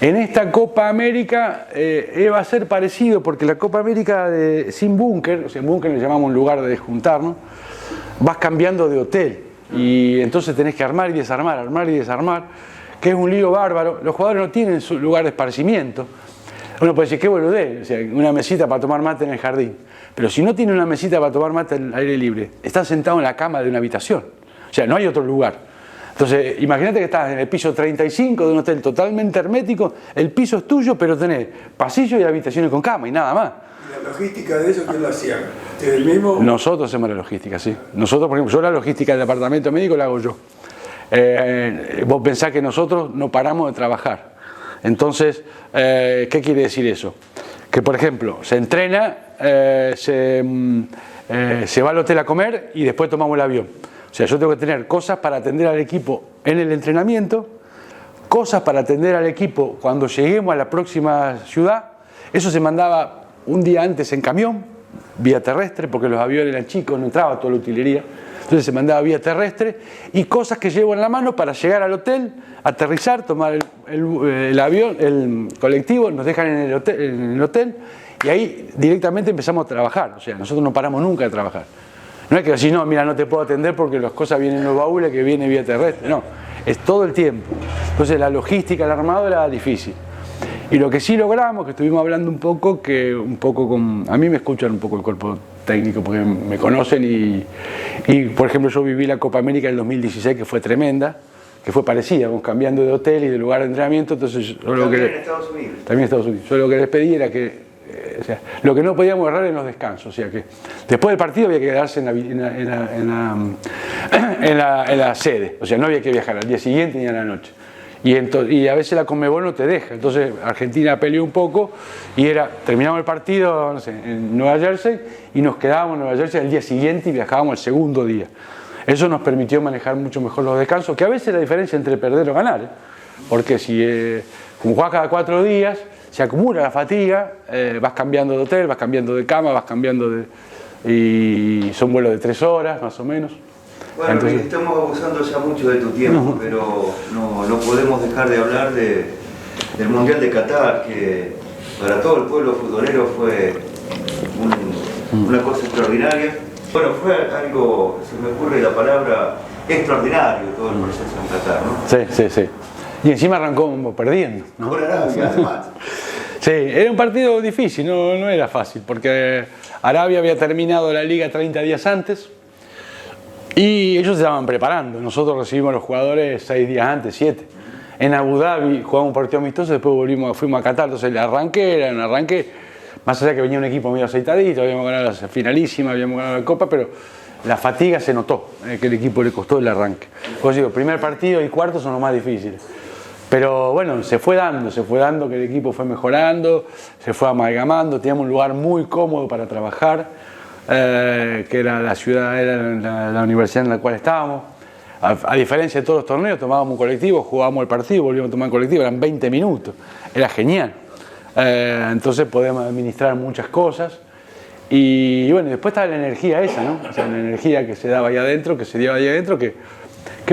En esta Copa América va a ser parecido porque la Copa América sin búnker, o sea, en búnker le llamamos un lugar de juntarnos, vas cambiando de hotel y entonces tenés que armar y desarmar, que es un lío bárbaro. Los jugadores no tienen su lugar de esparcimiento. Uno puede decir, qué boludez, o sea, una mesita para tomar mate en el jardín. Pero si no tiene una mesita para tomar mate al aire libre, están sentados en la cama de una habitación. O sea, no hay otro lugar. Entonces, imagínate que estás en el piso 35 de un hotel totalmente hermético, el piso es tuyo, pero tenés pasillo y habitaciones con cama y nada más. ¿Y la logística de eso quién lo hacía? ¿Ustedes mismos? Nosotros hacemos la logística, sí. Nosotros, por ejemplo, yo la logística del departamento médico la hago yo. Vos pensás que nosotros no paramos de trabajar. Entonces, ¿qué quiere decir eso? Que, por ejemplo, se entrena, se va al hotel a comer y después tomamos el avión. O sea, yo tengo que tener cosas para atender al equipo en el entrenamiento, cosas para atender al equipo cuando lleguemos a la próxima ciudad. Eso se mandaba un día antes en camión, vía terrestre, porque los aviones eran chicos, no entraba toda la utilería. Entonces se mandaba vía terrestre y cosas que llevo en la mano para llegar al hotel, aterrizar, tomar el avión, el colectivo, nos dejan en el hotel y ahí directamente empezamos a trabajar. O sea, nosotros no paramos nunca de trabajar. No es que decir, no, mira, no te puedo atender porque las cosas vienen en los baúles, que viene vía terrestre. No, es todo el tiempo. Entonces la logística, el armado era difícil. Y lo que sí logramos, que estuvimos hablando un poco a mí me escuchan un poco el cuerpo técnico porque me conocen y por ejemplo yo viví la Copa América en el 2016 que fue tremenda, que fue parecida, vamos cambiando de hotel y de lugar de entrenamiento, entonces también en Estados Unidos. También en Estados Unidos. Yo lo que les pedí era que o sea, lo que no podíamos errar en los descansos, o sea que después del partido había que quedarse en la sede, o sea, no había que viajar al día siguiente ni a la noche. Y a veces la Conmebol no te deja, entonces Argentina peleó un poco y terminamos el partido, no sé, en Nueva Jersey y nos quedábamos en Nueva Jersey al día siguiente y viajábamos el segundo día. Eso nos permitió manejar mucho mejor los descansos, que a veces la diferencia entre perder o ganar, porque si como jugás cada 4 días, se acumula la fatiga, vas cambiando de hotel, vas cambiando de cama, vas cambiando y son vuelos de 3 horas más o menos. Bueno, entonces, estamos abusando ya mucho de tu tiempo, pero no podemos dejar de hablar del Mundial de Qatar, que para todo el pueblo futbolero fue una cosa extraordinaria. Bueno, fue algo, se me ocurre la palabra, extraordinario todo el proceso en Qatar, ¿no? Sí. Y encima arrancó perdiendo, ¿no? Con Arabia, además. Sí, era un partido difícil, no era fácil, porque Arabia había terminado la liga 30 días antes. Y ellos se estaban preparando. Nosotros recibimos a los jugadores 6 días antes, 7. En Abu Dhabi jugamos un partido amistoso, después fuimos a Qatar. Entonces el arranque era un arranque, más allá que venía un equipo medio aceitadito, habíamos ganado la finalísima, habíamos ganado la Copa, pero la fatiga se notó, que el equipo le costó el arranque. Pues digo, primer partido y cuarto son los más difíciles. Pero bueno, se fue dando que el equipo fue mejorando, se fue amalgamando, teníamos un lugar muy cómodo para trabajar, que era la ciudad, era la universidad en la cual estábamos. A diferencia de todos los torneos, tomábamos un colectivo, jugábamos el partido, volvíamos a tomar un colectivo, eran 20 minutos, era genial. Entonces podemos administrar muchas cosas. Y bueno, después está la energía esa, ¿no? O sea, la energía que se daba ahí adentro, que se dio ahí adentro, que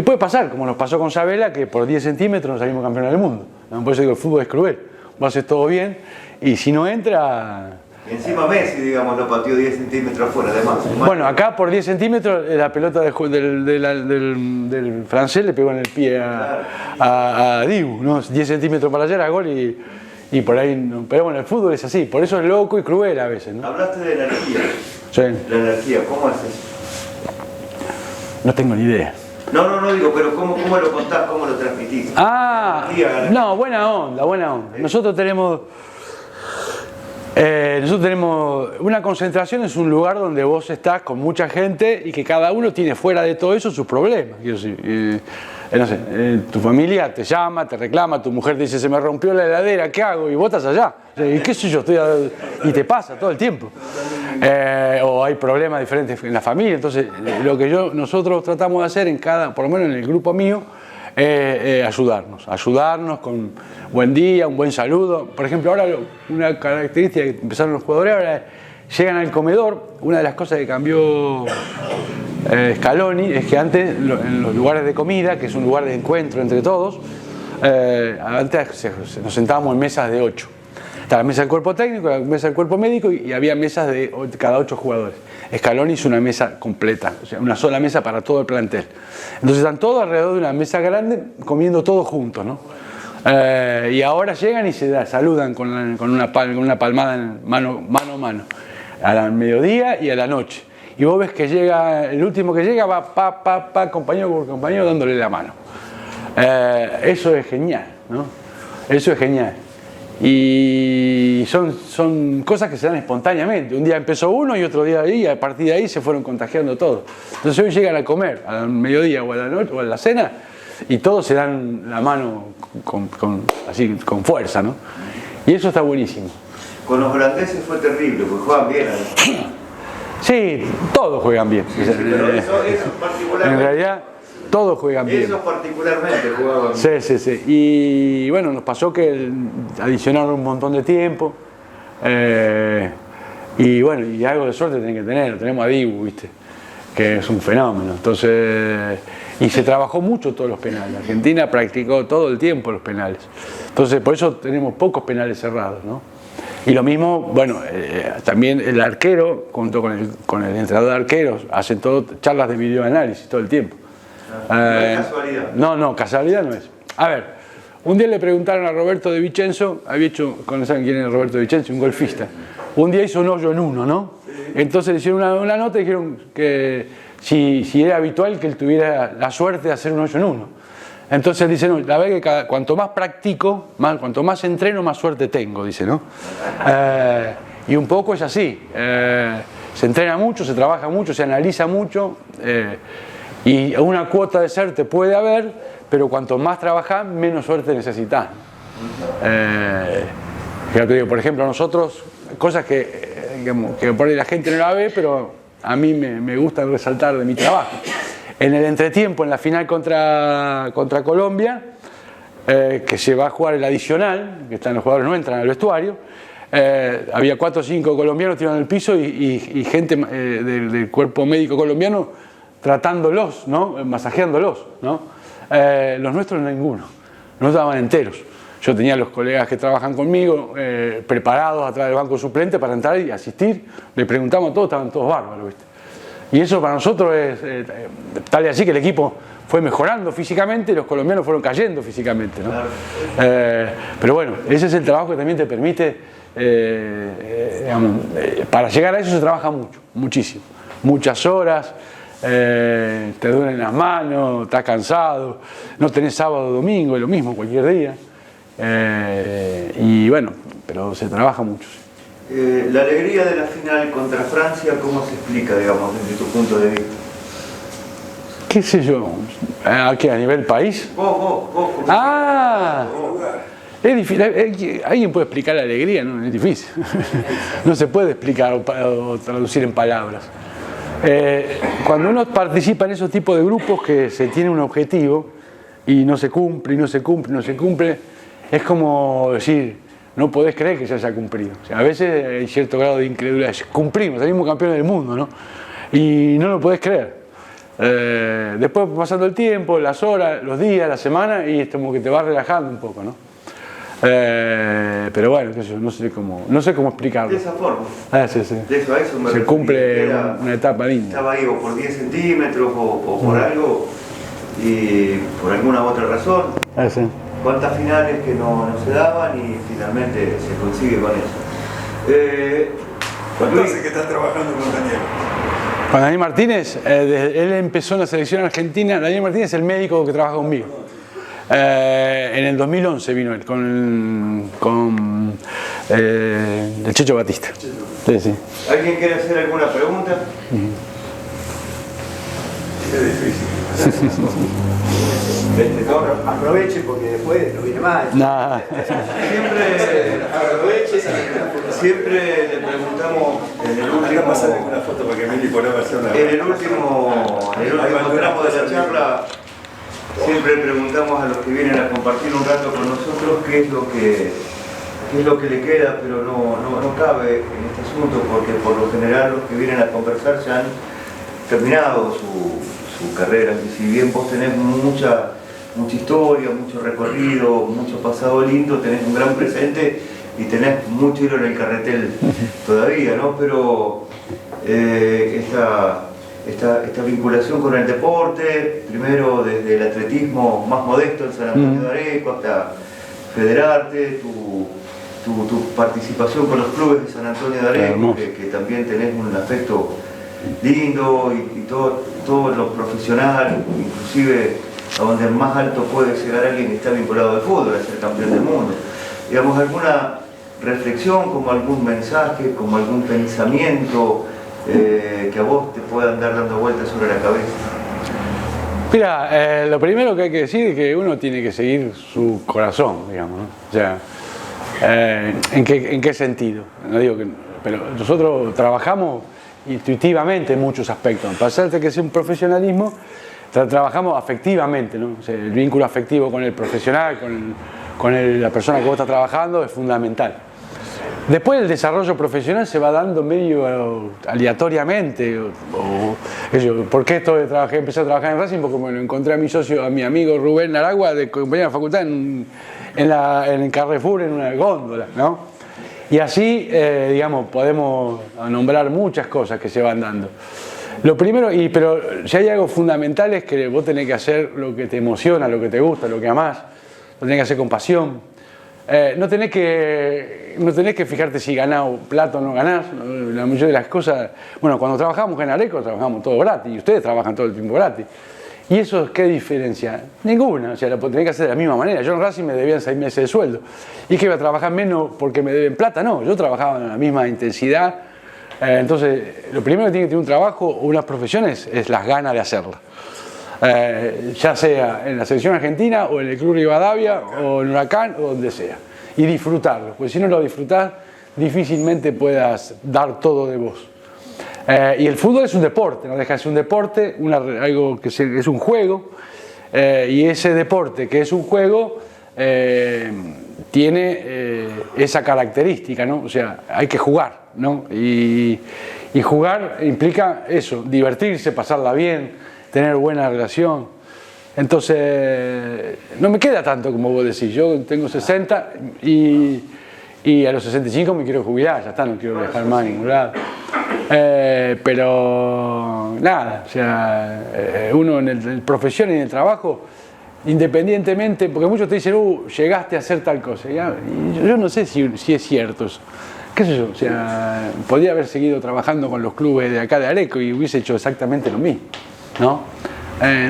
puede pasar, como nos pasó con Sabela, que por 10 centímetros nos salimos campeones del mundo. Por eso digo, el fútbol es cruel. Vos haces todo bien y si no entra... Y encima Messi, digamos, lo pateó 10 centímetros afuera, además. Bueno, acá por 10 centímetros la pelota del francés le pegó en el pie a Dibu, ¿no? 10 centímetros para allá era gol y por ahí no. Pero bueno, el fútbol es así, por eso es loco y cruel a veces, ¿no? Hablaste de la energía. Sí. La energía, ¿cmo es eso? No tengo ni idea. No, digo, pero ¿cómo lo contás, cómo lo transmitís? No, buena onda. Nosotros tenemos una concentración, es un lugar donde vos estás con mucha gente y que cada uno tiene fuera de todo eso sus problemas. Quiero decir, no sé, tu familia te llama, te reclama, tu mujer te dice se me rompió la heladera, ¿qué hago? Y vos estás allá. ¿Y qué sé yo? Y te pasa todo el tiempo. O hay problemas diferentes en la familia. Entonces, lo que nosotros tratamos de hacer por lo menos en el grupo mío, ayudarnos con buen día, un buen saludo. Por ejemplo, ahora una característica que empezaron los jugadores, ahora llegan al comedor. Una de las cosas que cambió Scaloni es que antes en los lugares de comida, que es un lugar de encuentro entre todos, antes nos sentábamos en mesas de 8. Estaba la mesa del cuerpo técnico, la mesa del cuerpo médico y había mesas de cada 8 jugadores. Scaloni hizo una mesa completa, o sea, una sola mesa para todo el plantel. Entonces están todos alrededor de una mesa grande comiendo todos juntos, ¿no? Y ahora llegan y se saludan con una palmada mano a mano, al mediodía y a la noche. Y vos ves que el último que llega va compañero por compañero dándole la mano. Eso es genial, ¿no? Eso es genial. Y son cosas que se dan espontáneamente. Un día empezó uno y otro día ahí, y a partir de ahí se fueron contagiando todos. Entonces hoy llegan a comer al mediodía o a la noche o a la cena y todos se dan la mano así con fuerza, ¿no? Y eso está buenísimo. Con los holandeses fue terrible, porque juegan bien. Sí, todos juegan bien. Sí, pero eso particularmente. En realidad, todos juegan bien. Esos particularmente jugaban Sí. bien. Y bueno, nos pasó que adicionaron un montón de tiempo. Y bueno, y algo de suerte tienen que tener. Tenemos a Dibu, ¿viste? Que es un fenómeno. Entonces, y se trabajó mucho todos los penales. Argentina practicó todo el tiempo los penales. Entonces, por eso tenemos pocos penales cerrados, ¿no? Y lo mismo, bueno, también el arquero, junto con el entrenador de arqueros, hacen charlas de videoanálisis todo el tiempo. No es casualidad. No, casualidad no es. A ver, un día le preguntaron a Roberto de Vicenzo, ¿saben quién es Roberto de Vicenzo? Un golfista. Un día hizo un hoyo en uno, ¿no? Entonces le hicieron una nota y dijeron que si era habitual que él tuviera la suerte de hacer un hoyo en uno. Entonces él dice, no, la verdad que cuanto más practico, cuanto más entreno, más suerte tengo, dice, ¿no? Y un poco es así. Se entrena mucho, se trabaja mucho, se analiza mucho. Y una cuota de suerte puede haber, pero cuanto más trabajas, menos suerte necesitas. Ya te digo, por ejemplo, nosotros, cosas que por ahí la gente no la ve, pero a mí me gusta resaltar de mi trabajo. En el entretiempo, en la final contra Colombia, que se va a jugar el adicional, que los jugadores no entran al vestuario, había 4 o 5 colombianos tirados en el piso y gente del cuerpo médico colombiano tratándolos, ¿no? Masajeándolos, ¿no? Los nuestros ninguno, no estaban enteros. Yo tenía los colegas que trabajan conmigo preparados atrás del banco suplente para entrar y asistir. Le preguntamos a todos, estaban todos bárbaros, ¿viste? Y eso para nosotros es tal y así que el equipo fue mejorando físicamente y los colombianos fueron cayendo físicamente, ¿no? Pero bueno, ese es el trabajo que también te permite, para llegar a eso se trabaja mucho, muchísimo, muchas horas. te duelen las manos, estás cansado, no tenés sábado o domingo, es lo mismo cualquier día. Y bueno, pero se trabaja mucho. La alegría de la final contra Francia, ¿cómo se explica, digamos, desde tu punto de vista? ¿Qué sé yo? ¿Qué, a nivel país? Vos. ¡Ah! Es difícil. ¿Alguien puede explicar la alegría? No, es difícil. No se puede explicar o traducir en palabras. Cuando uno participa en esos tipos de grupos que se tiene un objetivo y no se cumple, y no se cumple, no se cumple, es como decir, no podés creer que se haya cumplido. O sea, a veces hay cierto grado de incredulidad. Cumplimos, salimos campeones del mundo, ¿no? Y no lo podés creer. Después pasando el tiempo, las horas, los días, la semana, y es como que te vas relajando un poco, ¿no? Pero bueno, no sé cómo explicarlo. De esa forma. Sí. De eso a eso me se refería, cumple una etapa linda. Estaba ahí o por 10 centímetros o por algo y por alguna otra razón. Sí. Cuántas finales que no se daban y finalmente se consigue con eso. ¿Cuánto hace que estás trabajando con Daniel? Con Daniel Martínez, él empezó en la selección argentina. Daniel Martínez es el médico que trabaja conmigo. En el 2011 vino él con el Checho Batista. Sí. ¿Alguien quiere hacer alguna pregunta? Es difícil. Aproveche porque después no viene más. Nah. Siempre le preguntamos en el último pasar alguna foto para que Mili pueda hacer una. en el último tramo de la charla, siempre preguntamos a los que vienen a compartir un rato con nosotros qué es lo que le queda, pero no cabe en este asunto porque por lo general los que vienen a conversar ya han terminado su carrera. Y si bien vos tenés mucha historia, mucho recorrido, mucho pasado lindo, tenés un gran presente y tenés mucho hilo en el carretel todavía, ¿no? Pero esta vinculación con el deporte, primero desde el atletismo más modesto en San Antonio de Areco hasta federarte, tu participación con los clubes de San Antonio de Areco, que también tenés un afecto lindo y todo lo profesional, inclusive a donde más alto puede llegar alguien que está vinculado al fútbol, a ser campeón del mundo. Digamos, alguna reflexión, como algún mensaje, como algún pensamiento que a vos te pueda andar dando vueltas sobre la cabeza. Mira, lo primero que hay que decir es que uno tiene que seguir su corazón, digamos, ¿no? O sea, ¿en qué sentido? No digo que, pero nosotros trabajamos intuitivamente en muchos aspectos. Pasarte que es un profesionalismo, trabajamos afectivamente, ¿no? O sea, el vínculo afectivo con el profesional, con la persona que vos estás trabajando es fundamental. Después el desarrollo profesional se va dando medio aleatoriamente. ¿Por qué empecé a trabajar en Racing? Porque me lo encontré a mi socio, a mi amigo Rubén Aragua, de compañía de facultad, en el Carrefour, en una góndola, ¿no? Y así, digamos, podemos nombrar muchas cosas que se van dando. Lo primero, pero si hay algo fundamental es que vos tenés que hacer lo que te emociona, lo que te gusta, lo que amás, lo tenés que hacer con pasión. No tenés que fijarte si ganás plata o no ganás. La mayoría de las cosas, bueno, cuando trabajamos en Areco trabajamos todo gratis y ustedes trabajan todo el tiempo gratis. ¿Y eso qué diferencia? Ninguna, o sea, lo tenés que hacer de la misma manera. Yo en Racing me debían 6 meses de sueldo. ¿Y que iba a trabajar menos porque me deben plata? No, yo trabajaba en la misma intensidad. Entonces, lo primero que tiene que tener un trabajo o unas profesiones es las ganas de hacerla. Ya sea en la selección argentina o en el Club Rivadavia o en Huracán o donde sea. Y disfrutarlo, porque si no lo disfrutás, difícilmente puedas dar todo de vos. Y el fútbol es un deporte, no deja de ser un deporte, algo que es un juego, y ese deporte que es un juego tiene esa característica, ¿no? O sea, hay que jugar, ¿no? Y jugar implica eso, divertirse, pasarla bien, tener buena relación. Entonces, no me queda tanto como vos decís. Yo tengo 60 y a los 65 me quiero jubilar, ya está, no quiero viajar más a ningún lado. Pero nada, o sea, uno en el profesión y en el trabajo, independientemente, porque muchos te dicen, llegaste a hacer tal cosa. Y yo no sé si es cierto eso. qué sé yo, o sea, podría haber seguido trabajando con los clubes de acá de Areco y hubiese hecho exactamente lo mismo, ¿no?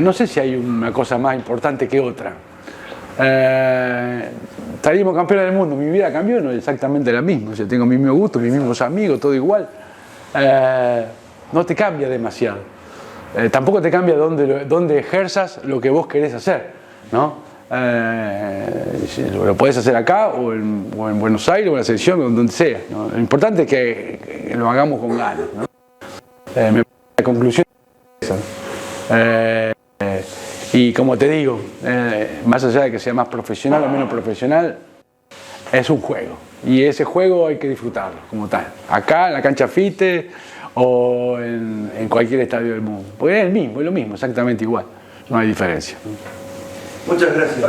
No sé si hay una cosa más importante que otra. Salimos campeones del mundo, mi vida cambió, no es exactamente la misma, o sea, tengo mis mismos gustos, mis mismos amigos, todo igual. No te cambia demasiado. Tampoco te cambia dónde ejerzas lo que vos querés hacer, ¿no? Lo podés hacer acá o en Buenos Aires o en la selección o donde sea, ¿no? Lo importante es que lo hagamos con ganas, ¿no? La conclusión es esa. Y como te digo, más allá de que sea más profesional o menos profesional, es un juego. Y ese juego hay que disfrutarlo como tal. Acá, en la cancha Fite o en cualquier estadio del mundo. Porque es el mismo, es lo mismo, exactamente igual. No hay diferencia. Muchas gracias.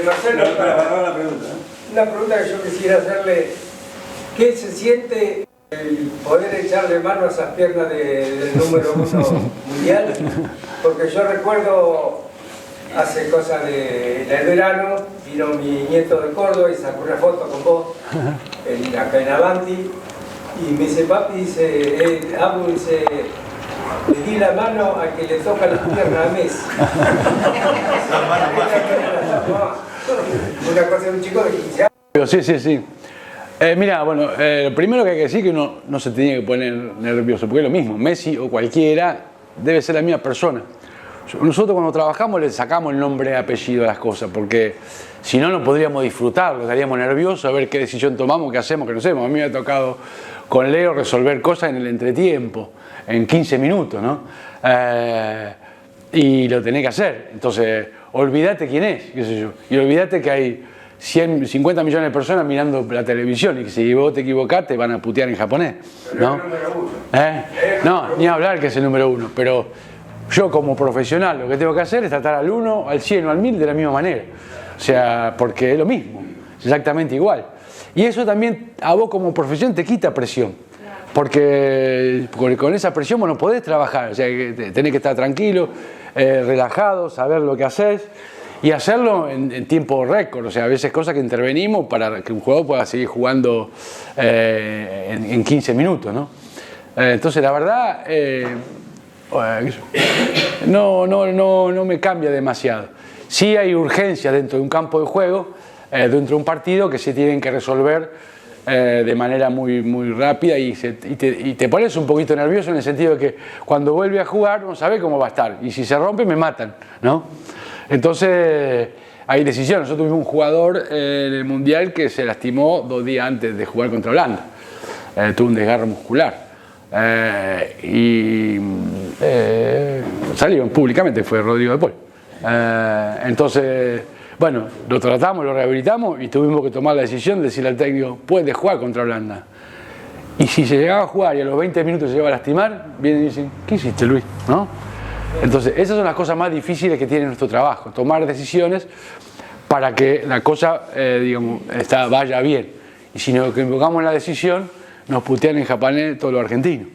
Marcelo, Una pregunta. una pregunta que yo quisiera hacerle. ¿Qué se siente el poder echarle mano a esas piernas del número 1 mundial? Porque yo recuerdo hace cosas del verano, vino mi nieto de Córdoba y sacó una foto con vos acá en Avanti y me dice, papi, dice, Abu, dice, le di la mano a que le toca la pierna a Messi. Una cosa de un chico de 15 años. Sí. Mira, bueno, lo primero que hay que decir es que uno no se tenía que poner nervioso, porque es lo mismo, Messi o cualquiera debe ser la misma persona. Nosotros cuando trabajamos le sacamos el nombre y apellido a las cosas, porque si no, no podríamos disfrutarlo, estaríamos nerviosos a ver qué decisión tomamos, qué hacemos, qué no hacemos. A mí me ha tocado con Leo resolver cosas en el entretiempo, en 15 minutos, ¿no? Y lo tenés que hacer. Entonces, olvídate quién es, qué sé yo. Y olvídate que hay 50 millones de personas mirando la televisión y que si vos te equivocás te van a putear en japonés, ¿no? No, ni hablar que es el número 1, pero yo como profesional lo que tengo que hacer es tratar al 1, al 100 o al 1000 de la misma manera. O sea, porque es lo mismo, es exactamente igual. Y eso también a vos como profesión te quita presión. Porque con esa presión vos no podés trabajar. O sea, tenés que estar tranquilo, relajado, saber lo que haces y hacerlo en tiempo récord. O sea, a veces cosas que intervenimos para que un jugador pueda seguir jugando en 15 minutos, ¿no? Entonces, la verdad, no me cambia demasiado. Sí hay urgencias dentro de un campo de juego, dentro de un partido que se tienen que resolver de manera muy rápida y te pones un poquito nervioso en el sentido de que cuando vuelve a jugar no sabe cómo va a estar y si se rompe me matan, ¿no? Entonces hay decisiones. Nosotros tuvimos un jugador en el Mundial que se lastimó 2 días antes de jugar contra Holanda, tuvo un desgarro muscular salió públicamente, fue Rodrigo de Paul. Entonces, bueno, lo tratamos, lo rehabilitamos y tuvimos que tomar la decisión de decirle al técnico, puede jugar contra Holanda. Y si se llegaba a jugar y a los 20 minutos se llegaba a lastimar, vienen y dicen, ¿qué hiciste, Luis? ¿No? Entonces, esas son las cosas más difíciles que tiene nuestro trabajo, tomar decisiones para que la cosa, vaya bien. Y si nos equivocamos en la decisión, nos putean en japonés todos los argentinos.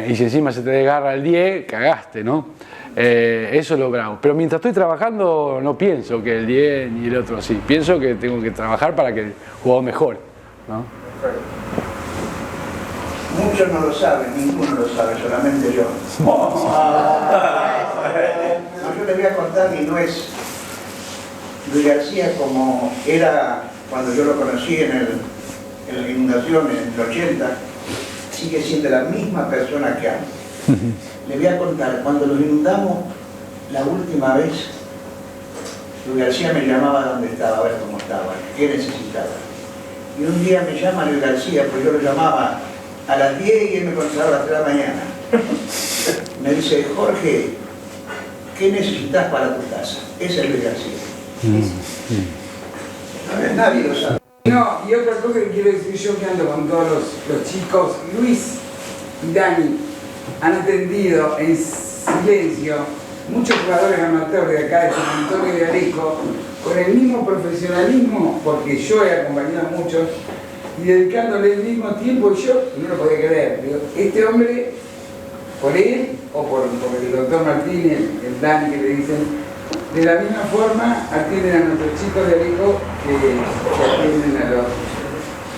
Y si encima se te desgarra el 10, cagaste, ¿no? Eso es lo bravo. Pero mientras estoy trabajando no pienso que el 10 ni el otro así. Pienso que tengo que trabajar para que el jugador mejore, ¿no? Muchos no lo saben, ninguno lo sabe, solamente yo. No, yo les voy a contar y no es Luis García como era cuando yo lo conocí en la inundación en el 80, sigue siendo la misma persona que antes. Le voy a contar, cuando los inundamos la última vez, Luis García me llamaba donde estaba, a ver cómo estaba, qué necesitaba. Y un día me llama Luis García, pues yo lo llamaba a las 10 y él me contestaba a las 3 de la mañana. Me dice, Jorge, ¿qué necesitas para tu casa? Ese es Luis García. Nadie lo sabe. No, y otra cosa que quiero decir yo que ando con todos los chicos, Luis y Dani han atendido en silencio muchos jugadores amateurs de acá de San Antonio de Areco con el mismo profesionalismo, porque yo he acompañado a muchos y dedicándole el mismo tiempo y yo no lo podía creer. Digo, este hombre, por él o por el doctor Martínez, el Dani que le dicen, de la misma forma atienden a nuestros chicos de Areco que atienden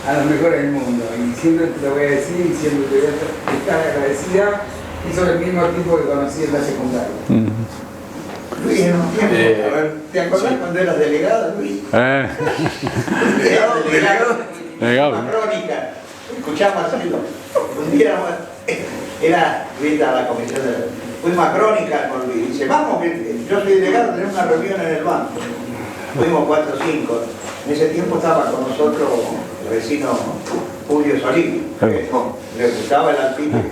a los mejores del mundo. Y siempre te lo voy a decir, y siempre te voy a estar agradecida. Y son el mismo tipo que conocí en la secundaria. Luis, ¿te acordás cuando eras delegada, Luis? Delegado. Crónica. Escuchamos así. Un día era vista la comisión de... Fuimos a Crónica con Luis. Dice, vamos, que yo soy delegado, tenemos una reunión en el banco. Fuimos 4 o 5. En ese tiempo estaba con nosotros el vecino Julio Solís, que le gustaba el alpine.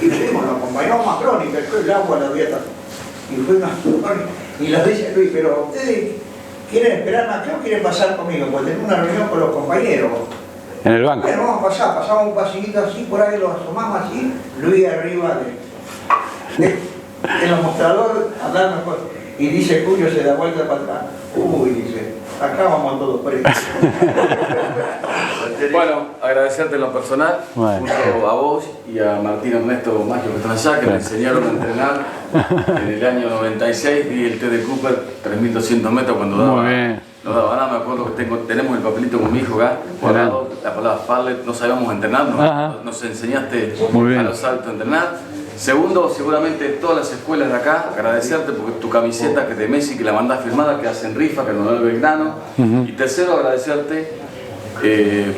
Y fuimos, nos acompañamos a Crónica, el agua la había tapado. Y fuimos a Crónica. Y nos dice Luis, pero ustedes quieren esperar más, ¿qué quieren pasar conmigo? Porque tengo una reunión con los compañeros. En el banco. Bueno, vamos a pasar, pasamos un pasillito así, por ahí lo asomamos así, Luis arriba en los mostradores, hablando cosas. Y dice Julio, se da vuelta para atrás. Uy, dice, acá vamos todos presos. Bueno, agradecerte en lo personal, junto a vos y a Martín Ernesto Maggio que están allá, que me enseñaron a entrenar. En el año 96 di el TD Cooper 3200 metros cuando daba. No daba nada, me acuerdo que tenemos el papelito con mi hijo acá, guardado, la palabra Farlet, no sabíamos entrenar, nos enseñaste a los altos a entrenar. Segundo, seguramente todas las escuelas de acá, agradecerte porque tu camiseta que es de Messi, que la mandás firmada, que hacen rifa, que nos da el Belgrano. Y tercero, agradecerte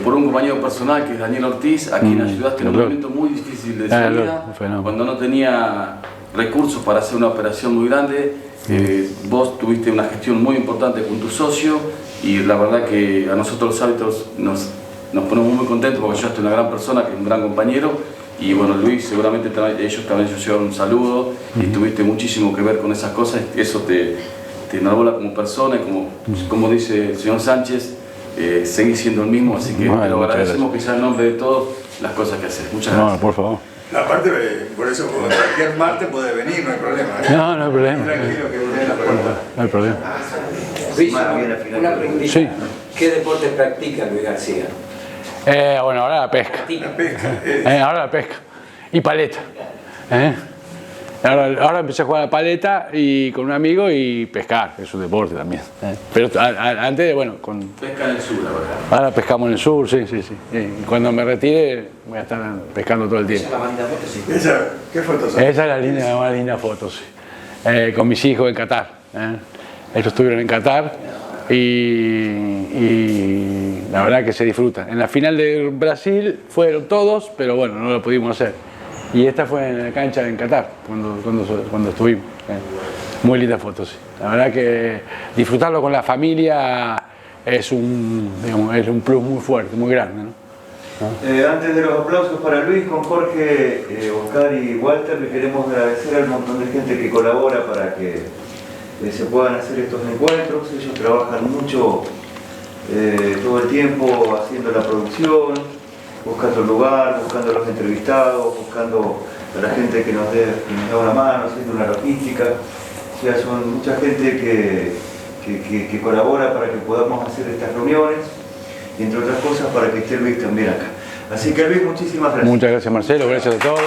por un compañero personal que es Daniel Ortiz, a quien ayudaste en un momento muy difícil de su vida, cuando no tenía recursos para hacer una operación muy grande. Vos tuviste una gestión muy importante con tu socio y la verdad que a nosotros los árbitros nos ponemos muy contentos porque ayudaste a una gran persona, que es un gran compañero. Y bueno, Luis, seguramente ellos también llevaron un saludo y tuviste muchísimo que ver con esas cosas. Eso te enarbola como persona y como dice el señor Sánchez, seguís siendo el mismo. Así que te lo agradecemos que sea en nombre de todos las cosas que haces. Muchas gracias. No, por favor. Aparte, por eso cualquier martes puede venir, no hay problema. No, no hay problema. Tranquilo que esté en la puerta. No hay problema. Luis, una preguntita. Sí. ¿Qué deporte practica Luis García? Bueno, ahora la pesca. La pesca. Ahora la pesca. Y paleta. Ahora empecé a jugar a la paleta y con un amigo y pescar, que es un deporte también. Pero antes, bueno, con... Pesca en el sur, la verdad. Ahora pescamos en el sur, sí. Y cuando me retire voy a estar pescando todo el tiempo. Esa es la más linda foto, sí. ¿Qué fotos son? Esa es la más linda foto, sí. Con mis hijos en Qatar. Ellos estuvieron en Qatar y la verdad que se disfruta. En la final de Brasil fueron todos, pero bueno, no lo pudimos hacer. Y esta fue en la cancha en Qatar, cuando estuvimos. Muy linda foto, sí. La verdad que disfrutarlo con la familia es un plus muy fuerte, muy grande, ¿no? Antes de los aplausos para Luis, con Jorge, Oscar y Walter, le queremos agradecer al montón de gente que colabora para que se puedan hacer estos encuentros. Ellos trabajan mucho todo el tiempo haciendo la producción, buscando el lugar, buscando a los entrevistados, buscando a la gente que nos da una mano, haciendo una logística. O sea, son mucha gente que colabora para que podamos hacer estas reuniones y entre otras cosas para que esté Luis también acá. Así que Luis, muchísimas gracias. Muchas gracias Marcelo, gracias a todos.